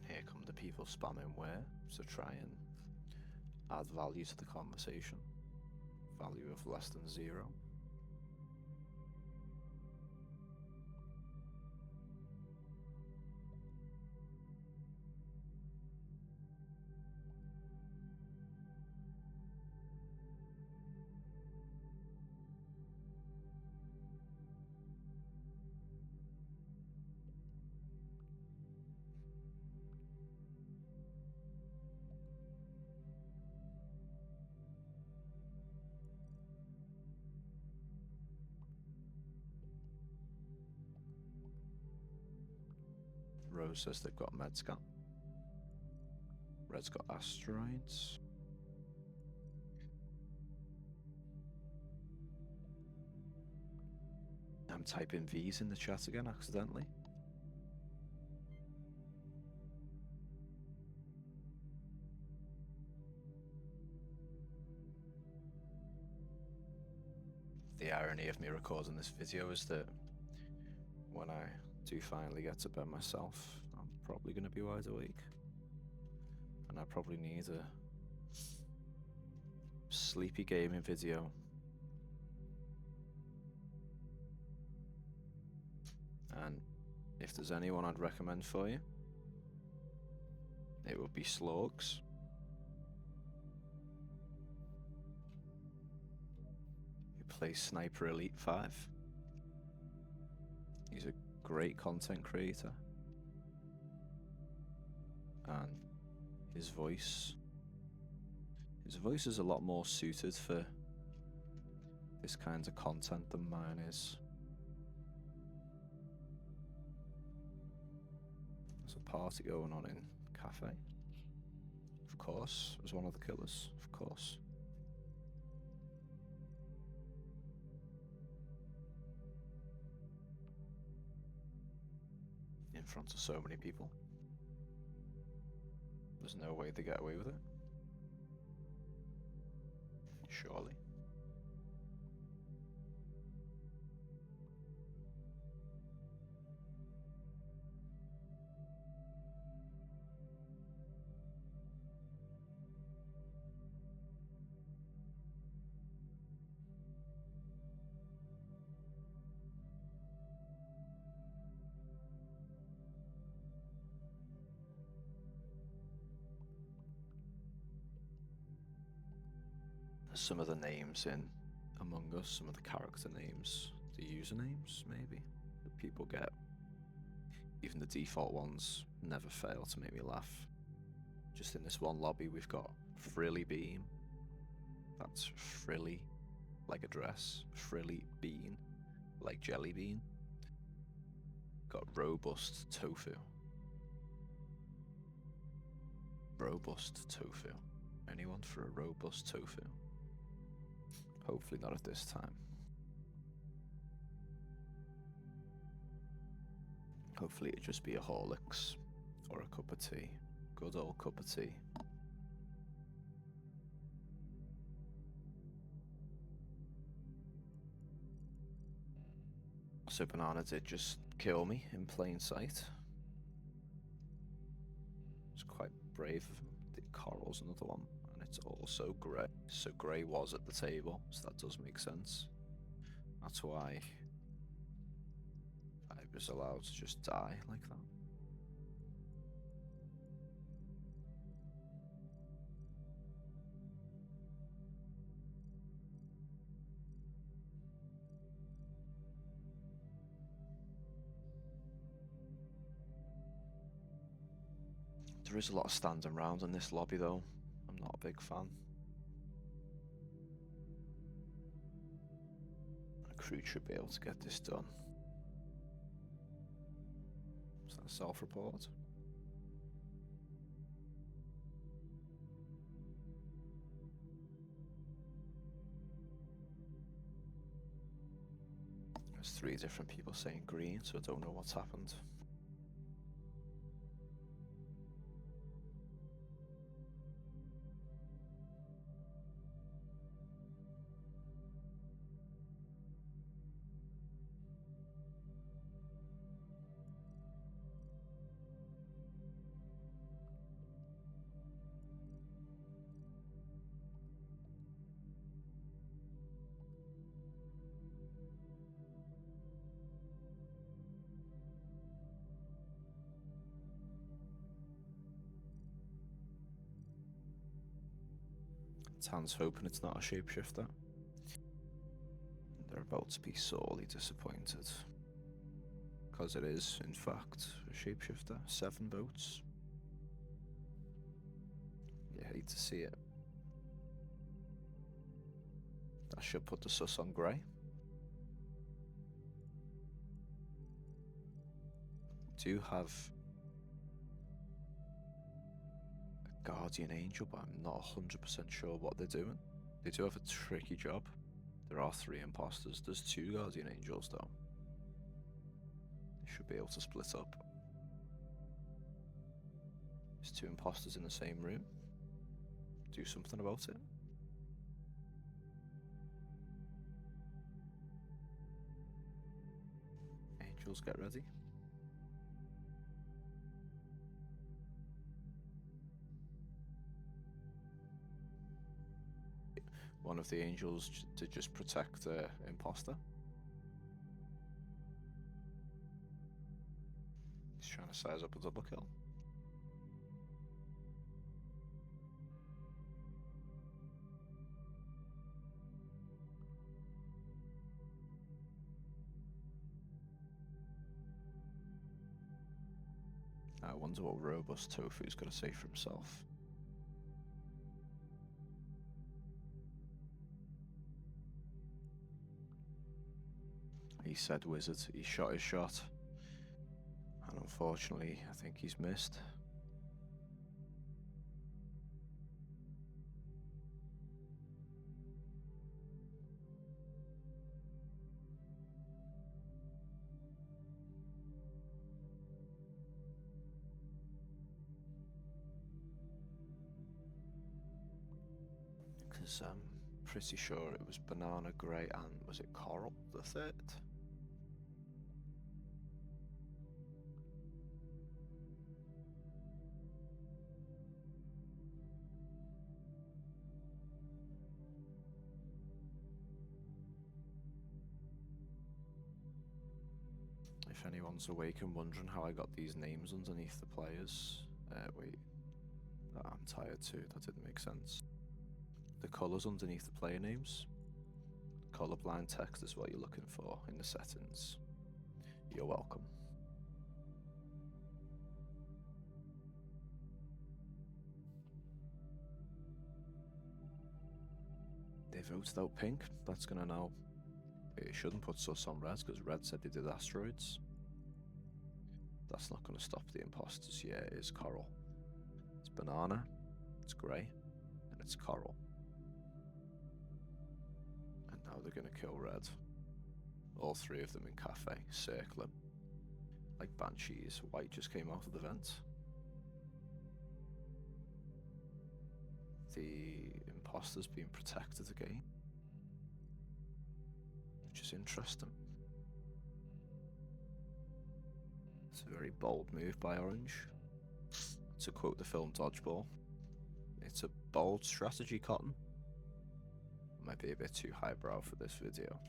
[SPEAKER 2] Here come the people spamming where to try and add value to the conversation. Value of less than 0. Rose says they've got Medscan. Red's got asteroids. I'm typing V's in the chat again accidentally. The irony of me recording this video is that when I do finally get to bed myself, I'm probably going to be wide awake. And I probably need a sleepy gaming video. And if there's anyone I'd recommend for you, it would be Slogs. Who plays Sniper Elite 5. He's a great content creator. And his voice is a lot more suited for this kind of content than mine is. There's a party going on in cafe. Of course, as one of the killers, of course. In front of so many people. There's no way they get away with it. Surely. Some of the names in Among Us, some of the character names, the usernames, maybe, that people get. Even the default ones never fail to make me laugh. Just in this one lobby, we've got Frilly Bean. That's frilly, like a dress. Frilly Bean, like jelly bean. Got Robust Tofu. Robust Tofu. Anyone for a robust tofu? Hopefully not at this time. Hopefully it'd just be a Horlicks or a cup of tea. Good old cup of tea. So Banana did just kill me in plain sight. It's quite brave of him. The coral's another one, and it's also grey. So grey was at the table, so that does make sense. That's why I was allowed to just die like that. There is a lot of standing around in this lobby though. I'm not a big fan. A crew should be able to get this done. Is that a self-report? There's 3 different people saying green, so I don't know what's happened. Tan's hoping it's not a shapeshifter. They're about to be sorely disappointed. Because it is, in fact, a shapeshifter. 7 votes. You hate to see it. That should put the sus on grey. Do have Guardian Angel, but I'm not 100% sure what they're doing. They do have a tricky job. There are 3 imposters. There's 2 Guardian Angels though. They should be able to split up. There's 2 imposters in the same room. Do something about it. Angels, get ready. One of the angels to just protect the imposter. He's trying to size up a double kill. I wonder what Robust Tofu's going to say for himself. He said wizard, he shot his shot. And unfortunately, I think he's missed. Because I'm pretty sure it was Banana, Grey, and was it Coral, the 3rd? If anyone's awake and wondering how I got these names underneath the players, wait, I'm tired too, that didn't make sense. The colours underneath the player names, Colorblind text is what you're looking for in the settings. You're welcome. They voted out pink. That's gonna now. It shouldn't put sus on red because red said they did asteroids. That's not gonna stop the imposters. Yeah, it is coral. It's banana, it's grey, and it's coral. And now they're gonna kill red. All three of them in cafe, circling. Like banshees. White just came out of the vent. The imposter's being protected again, which is interesting. It's a very bold move by Orange. To quote the film Dodgeball, it's a bold strategy, Cotton. Might be a bit too highbrow for this video.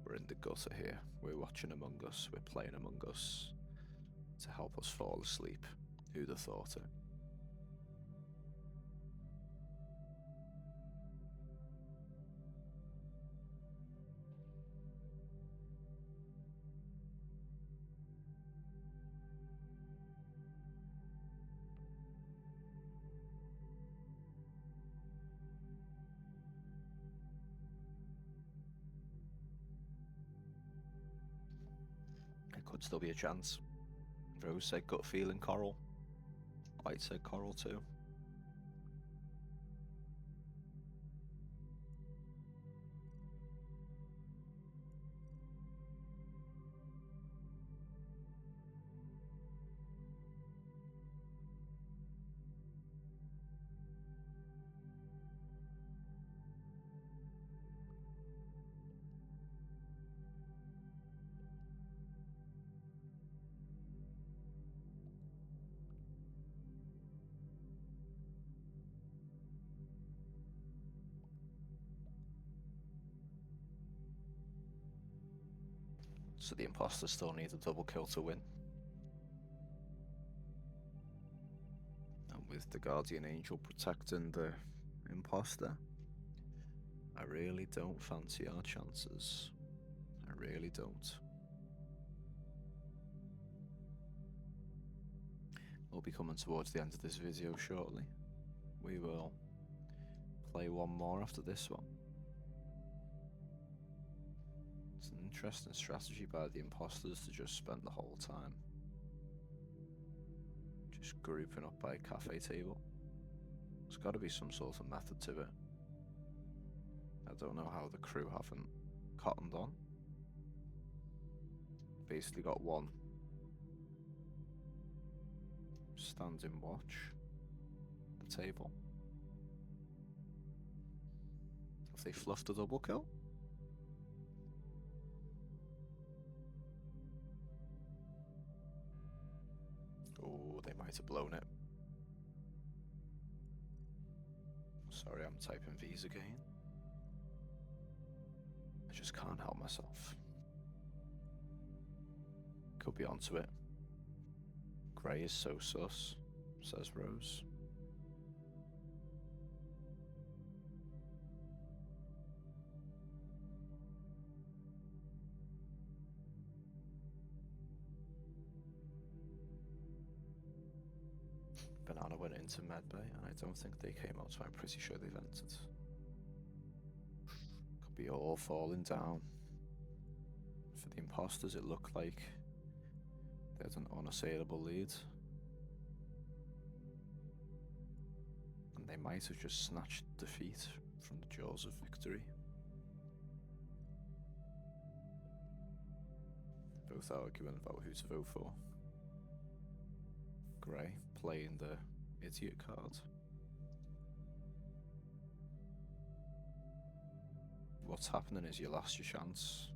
[SPEAKER 2] We're in the gutter here. We're watching Among Us. We're playing Among Us to help us fall asleep. Who'd have thought it? It could still be a chance. Rose said gut feeling coral. White said coral too. So the imposter still needs a double kill to win. And with the Guardian Angel protecting the imposter, I really don't fancy our chances. I really don't. We'll be coming towards the end of this video shortly. We will play one more after this one. It's an interesting strategy by the imposters to just spend the whole time just grouping up by a cafe table. There's got to be some sort of method to it. I don't know how the crew haven't cottoned on. Basically got one standing watch at the table. Have they fluffed a double kill? Oh, they might have blown it. Sorry, I'm typing V's again. I just can't help myself. Could be onto it. Grey is so sus, says Rose. Banana went into medbay, and I don't think they came out, so I'm pretty sure they've entered. Could be all falling down. For the imposters, it looked like they had an unassailable lead. And they might have just snatched defeat from the jaws of victory. Both arguing about who to vote for. Grey playing the idiot card. What's happening is you lost your chance.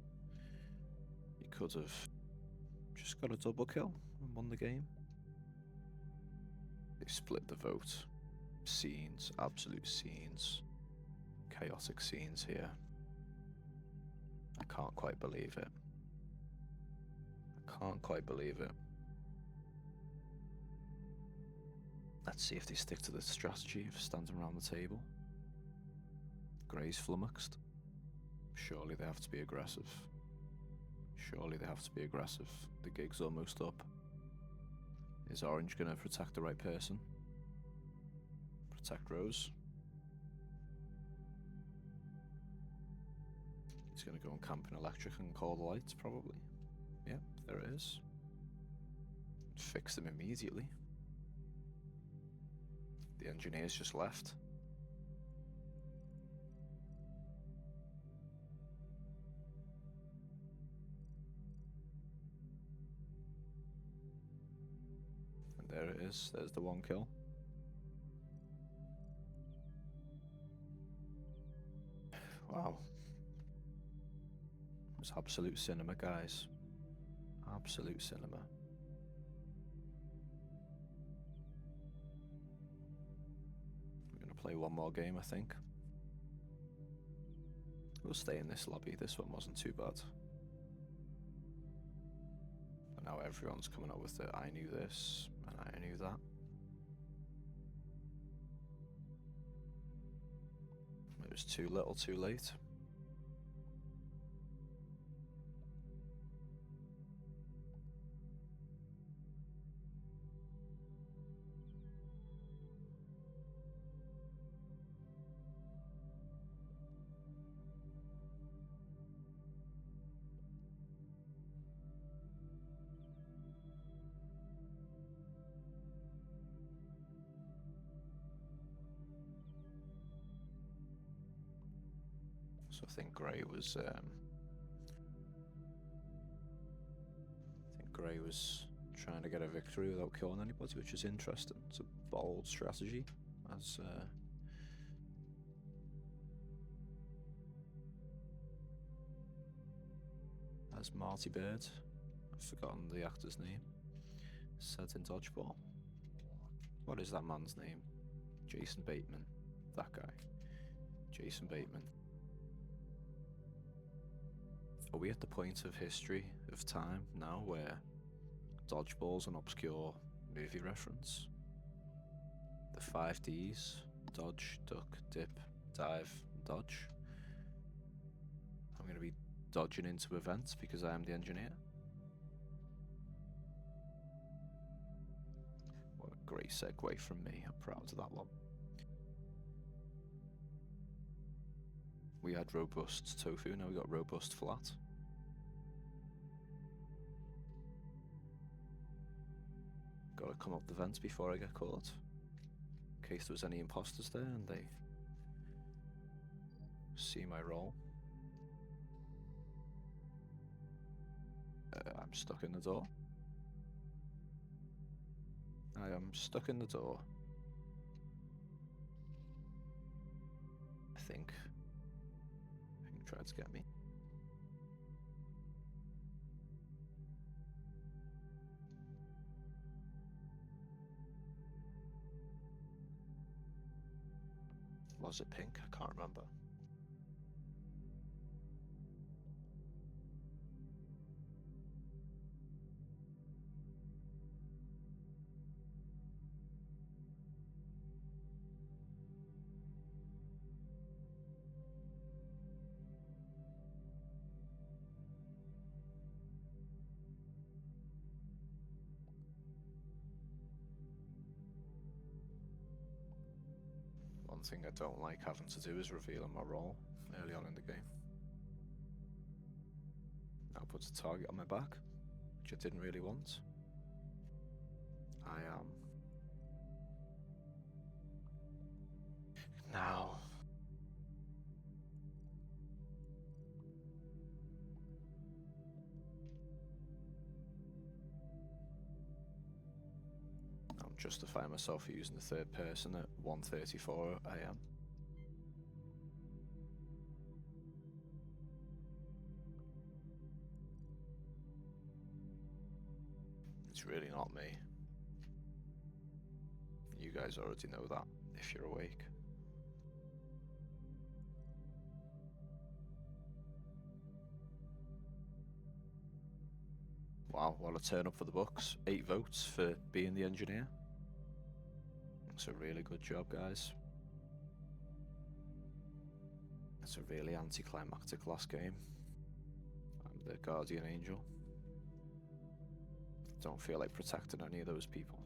[SPEAKER 2] You could have just got a double kill and won the game. They split the vote. Scenes, absolute scenes. Chaotic scenes here. I can't quite believe it. I can't quite believe it. Let's see if they stick to the strategy of standing around the table. Grey's flummoxed. Surely they have to be aggressive. Surely they have to be aggressive. The gig's almost up. Is Orange gonna protect the right person? Protect Rose? He's gonna go and camp in Electric and call the lights, probably. Yeah, there it is. Fix them immediately. The engineer's just left. And there it is. There's the one kill. Wow. It was absolute cinema, guys. Absolute cinema. We're gonna play one more game, I think. We'll stay in this lobby. This one wasn't too bad. But now everyone's coming up with the I knew this and I knew that. It was too little, too late. So I think Grey was trying to get a victory without killing anybody, which is interesting. It's a bold strategy, as Marty Bird, I've forgotten the actor's name, said in Dodgeball. What is that man's name? Jason Bateman. That guy. Jason Bateman. Are we at the point of history, of time, now, where Dodgeball's an obscure movie reference? The 5 Ds, dodge, duck, dip, dive, dodge. I'm going to be dodging into events because I am the engineer. What a great segue from me, I'm proud of that one. We had robust tofu, now we got robust flat. Gotta come up the vents before I get caught. In case there was any imposters there and they see my role. I'm stuck in the door. I am stuck in the door. I think he tried to get me. Was it pink? I can't remember. One thing I don't like having to do is revealing my role early on in the game. Now puts a target on my back, which I didn't really want. I am now justify myself for using the third person at 1:34 AM. It's really not me. You guys already know that, if you're awake. Wow, what a turn up for the Bucks. 8 votes for being the engineer. It's a really good job, guys. It's a really anticlimactic last game. I'm the guardian angel. Don't feel like protecting any of those people.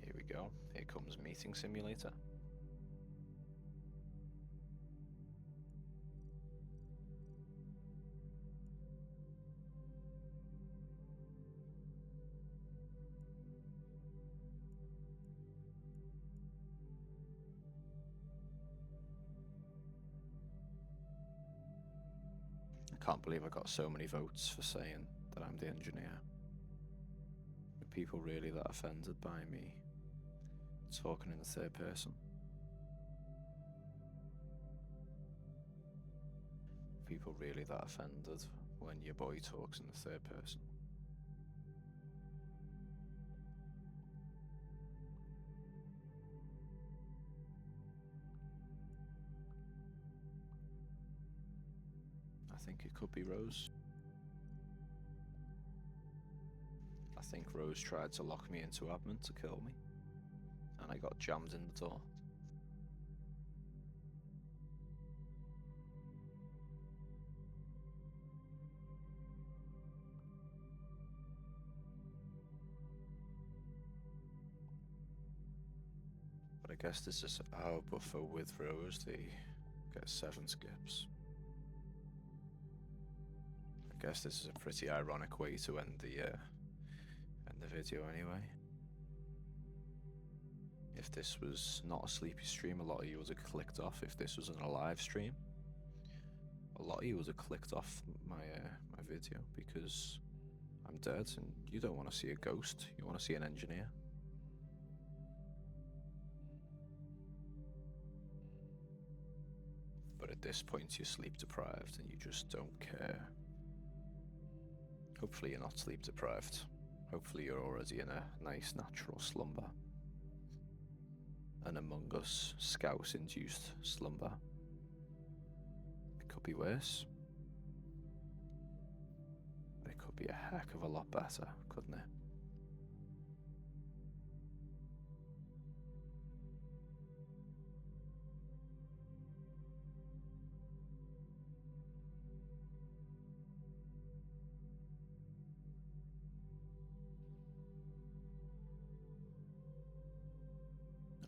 [SPEAKER 2] Here we go. Here comes Meeting Simulator. I can't believe I got so many votes for saying that I'm the engineer. Are people really that offended by me talking in the third person? People really that offended when your boy talks in the third person? I think it could be Rose. I think Rose tried to lock me into admin to kill me, and I got jammed in the door. But I guess this is our buffer with Rose, they get 7 skips. I guess this is a pretty ironic way to end the video anyway. If this was not a sleepy stream, a lot of you would have clicked off. If this was a live stream, a lot of you would have clicked off my video because I'm dead and you don't want to see a ghost, you want to see an engineer. But at this point you're sleep deprived and you just don't care. Hopefully you're not sleep deprived. Hopefully you're already in a nice natural slumber. An Among Us Scouse-induced slumber. It could be worse. But it could be a heck of a lot better, couldn't it?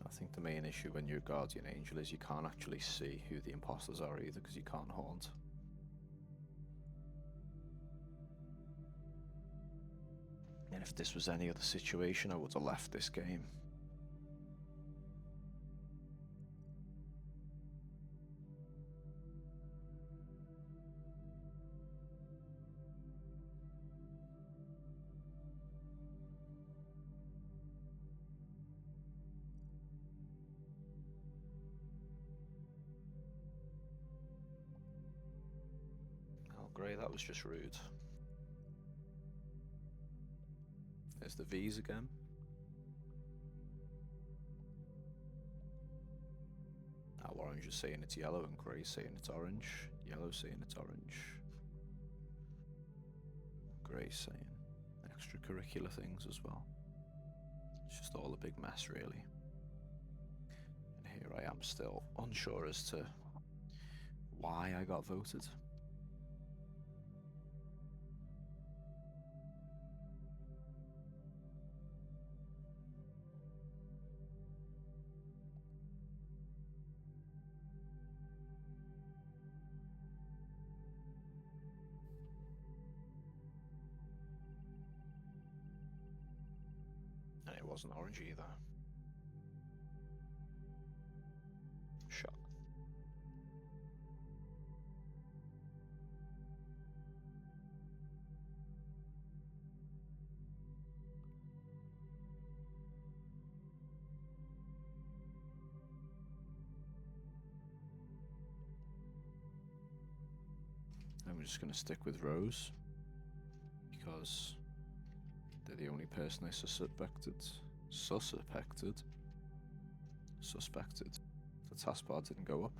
[SPEAKER 2] I think the main issue when you're a guardian angel is you can't actually see who the imposters are either because you can't haunt. And if this was any other situation, I would have left this game. Great, that was just rude. There's the V's again. Now orange is saying it's yellow and grey saying it's orange. Yellow saying it's orange. Grey saying extracurricular things as well. It's just all a big mess really. And here I am still unsure as to why I got voted. And it wasn't orange either. Shot. I'm just going to stick with Rose because they're the only person I suspected. The taskbar didn't go up.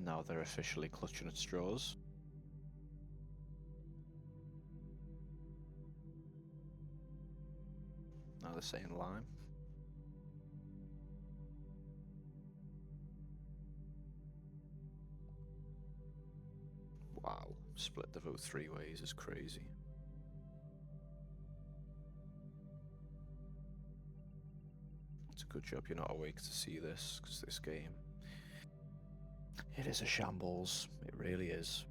[SPEAKER 2] And now they're officially clutching at straws. Now they're saying lime. Wow, split the vote 3 ways is crazy. It's a good job you're not awake to see this, because this game, it is a shambles. It really is.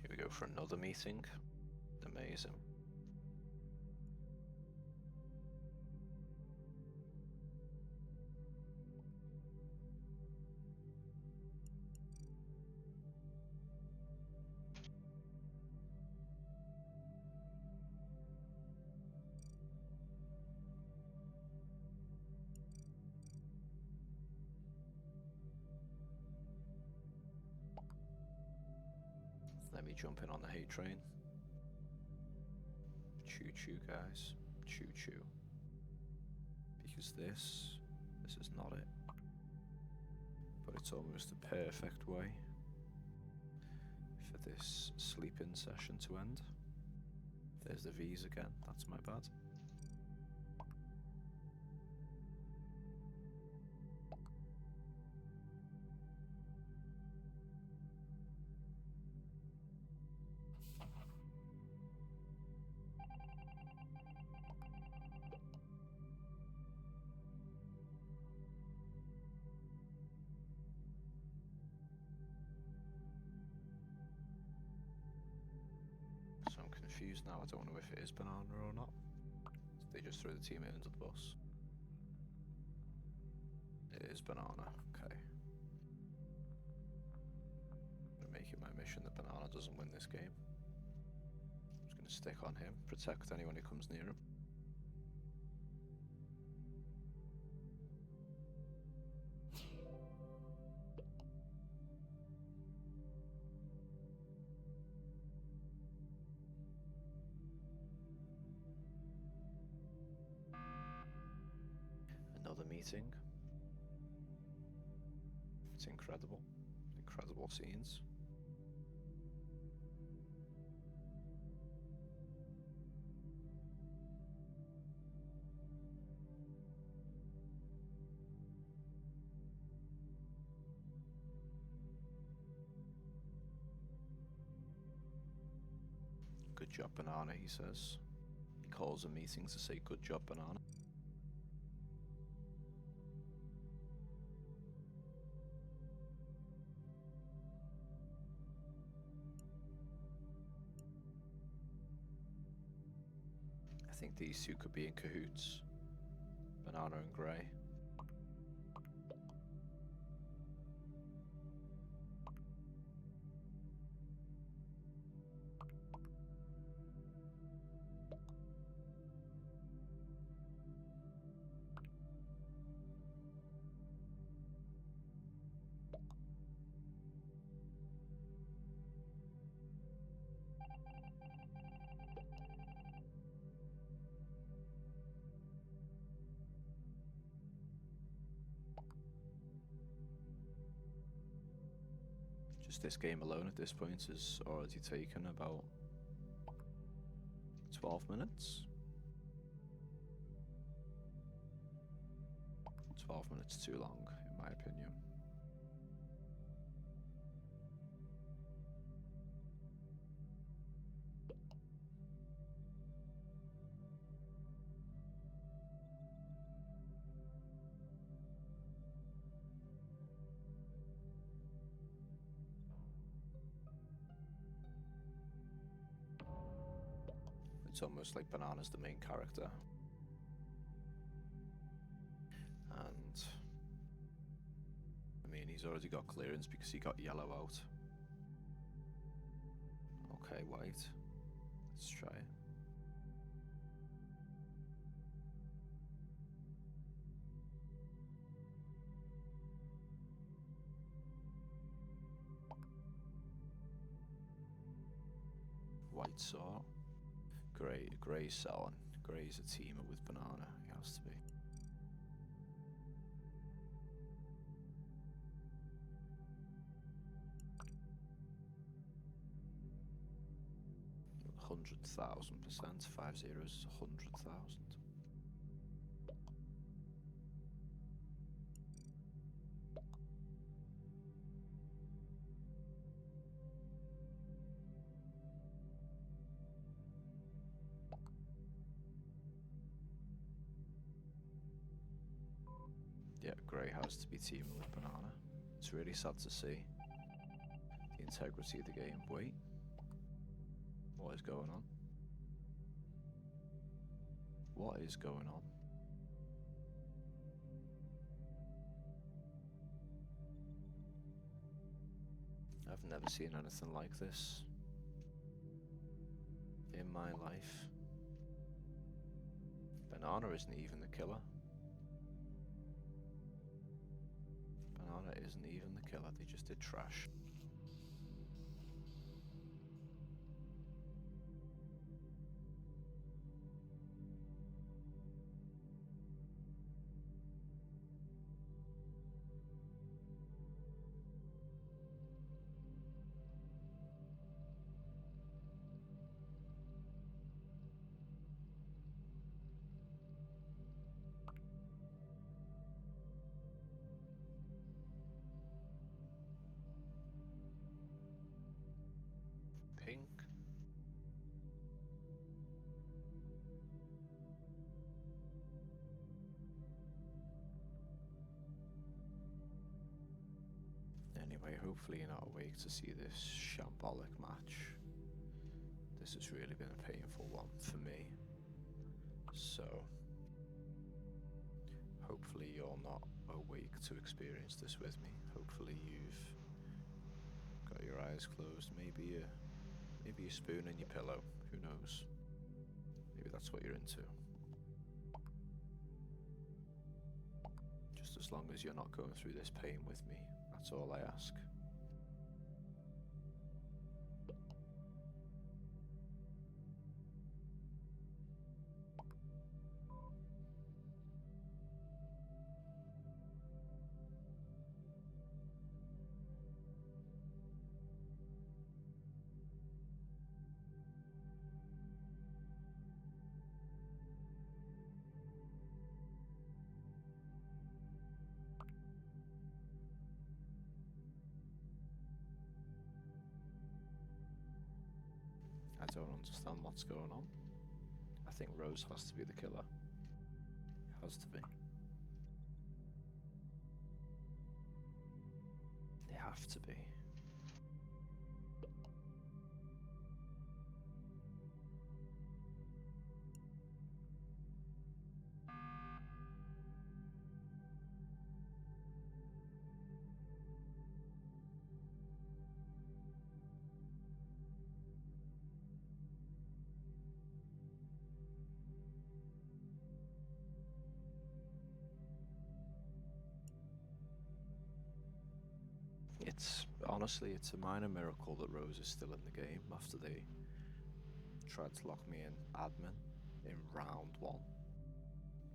[SPEAKER 2] Here we go for another meeting. Amazing. Let me jump in on the hate train. Choo choo, guys. Choo choo. Because this is not it. But it's almost the perfect way for this sleep-in session to end. There's the V's again, that's my bad. So I'm confused now, I don't know if it is banana or not. They just threw the teammate under the bus. It is banana, okay. I'm gonna make it my mission that banana doesn't win this game. I'm just gonna stick on him, protect anyone who comes near him. Another meeting. It's incredible. Incredible scenes. Good job, banana, he says. He calls a meeting to say good job, banana. I think these two could be in cahoots. Banana and Grey. Just this game alone at this point has already taken about 12 minutes. 12 minutes too long, in my opinion. It's almost like Banana's the main character. And I mean, he's already got clearance because he got yellow out. Okay, white. Let's try it. White saw. Grey's selling. Grey's a teamer with banana. He has to be. $100,000%. 5 zeros is 100,000. Yeah, Grey has to be teaming with banana. It's really sad to see the integrity of the game. Wait, what is going on? What is going on? I've never seen anything like this in my life. Banana isn't even the killer. Banana isn't even the killer, they just did trash. Pink. Anyway, hopefully you're not awake to see this shambolic match. This has really been a painful one for me. So, hopefully you're not awake to experience this with me. Hopefully you've got your eyes closed, maybe a spoon in your pillow, who knows? Maybe that's what you're into. Just as long as you're not going through this pain with me, that's all I ask. I don't understand what's going on. I think Rose has to be the killer. Has to be. They have to be. Honestly, it's a minor miracle that Rose is still in the game after they tried to lock me in admin in round 1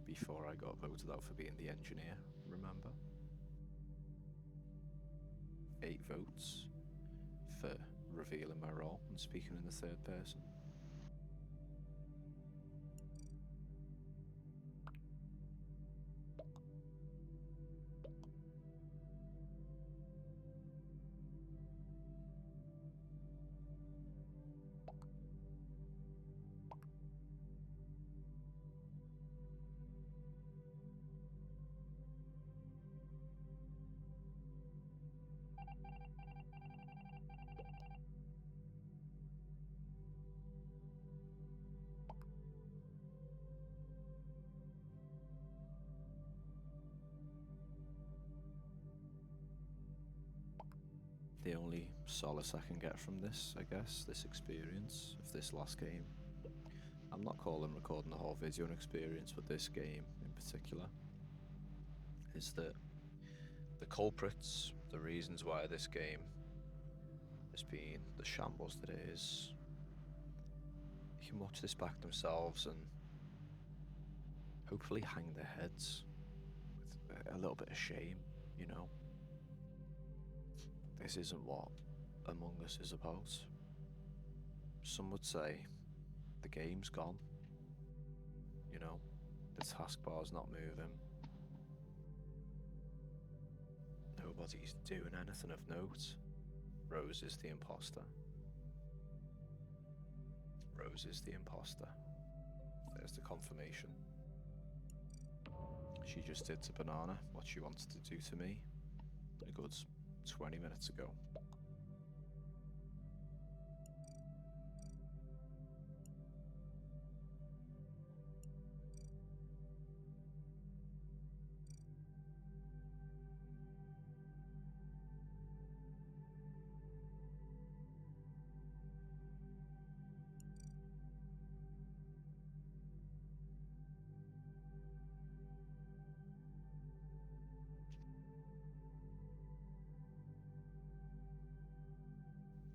[SPEAKER 2] before I got voted out for being the engineer, remember? 8 votes for revealing my role and speaking in the third person. the only solace I can get from this, I guess, this experience of this last game. I'm not calling recording the whole video an experience, but this game in particular, is that the culprits, the reasons why this game has been the shambles that it is, can watch this back themselves and hopefully hang their heads with a little bit of shame, you know? This isn't what Among Us is about. Some would say the game's gone. You know, the taskbar's not moving. Nobody's doing anything of note. Rose is the imposter. Rose is the imposter. There's the confirmation. She just did to Banana what she wanted to do to me a good 20 minutes ago.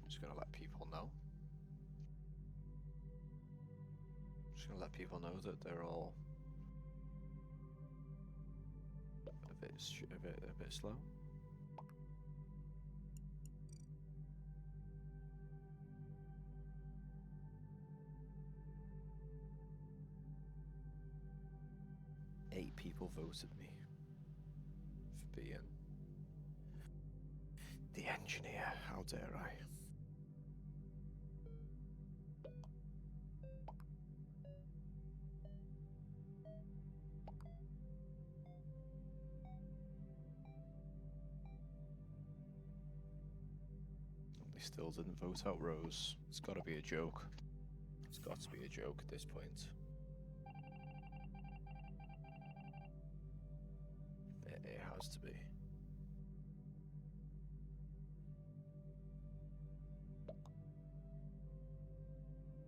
[SPEAKER 2] Just gonna let people know. Just gonna let people know that they're all a bit slow. Eight people voted me for being the engineer. How dare I? They still didn't vote out Rose. It's got to be a joke. It's got to be a joke at this point. It has to be.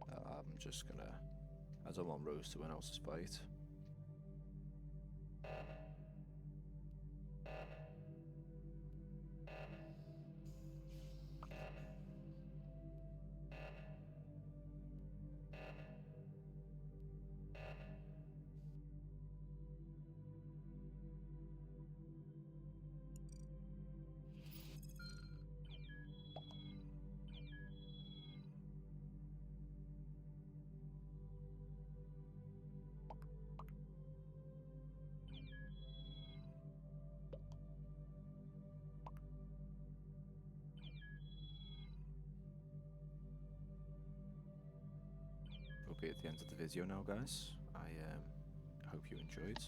[SPEAKER 2] I'm just gonna... I don't want Rose to win out this fight. We'll be at the end of the video now, guys. I hope you enjoyed.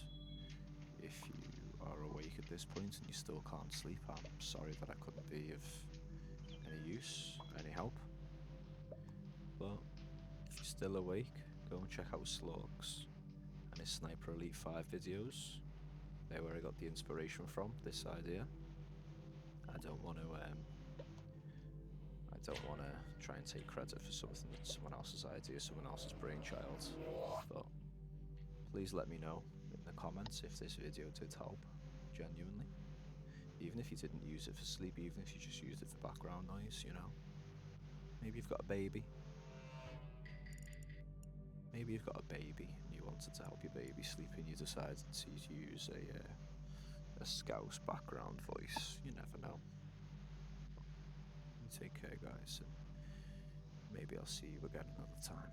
[SPEAKER 2] If you are awake at this point and you still can't sleep, I'm sorry that I couldn't be of any use, any help. But if you're still awake, go and check out Slorks and his Sniper Elite 5 videos. They're where I got the inspiration from, this idea. I don't want to try and take credit for something that's someone else's idea, someone else's brainchild. But please let me know in the comments if this video did help, genuinely. Even if you didn't use it for sleep, even if you just used it for background noise, you know. Maybe you've got a baby. Maybe you've got a baby and you wanted to help your baby sleep and you decided to use a Scouse background voice. You never know. You take care, guys, and maybe I'll see you again another time.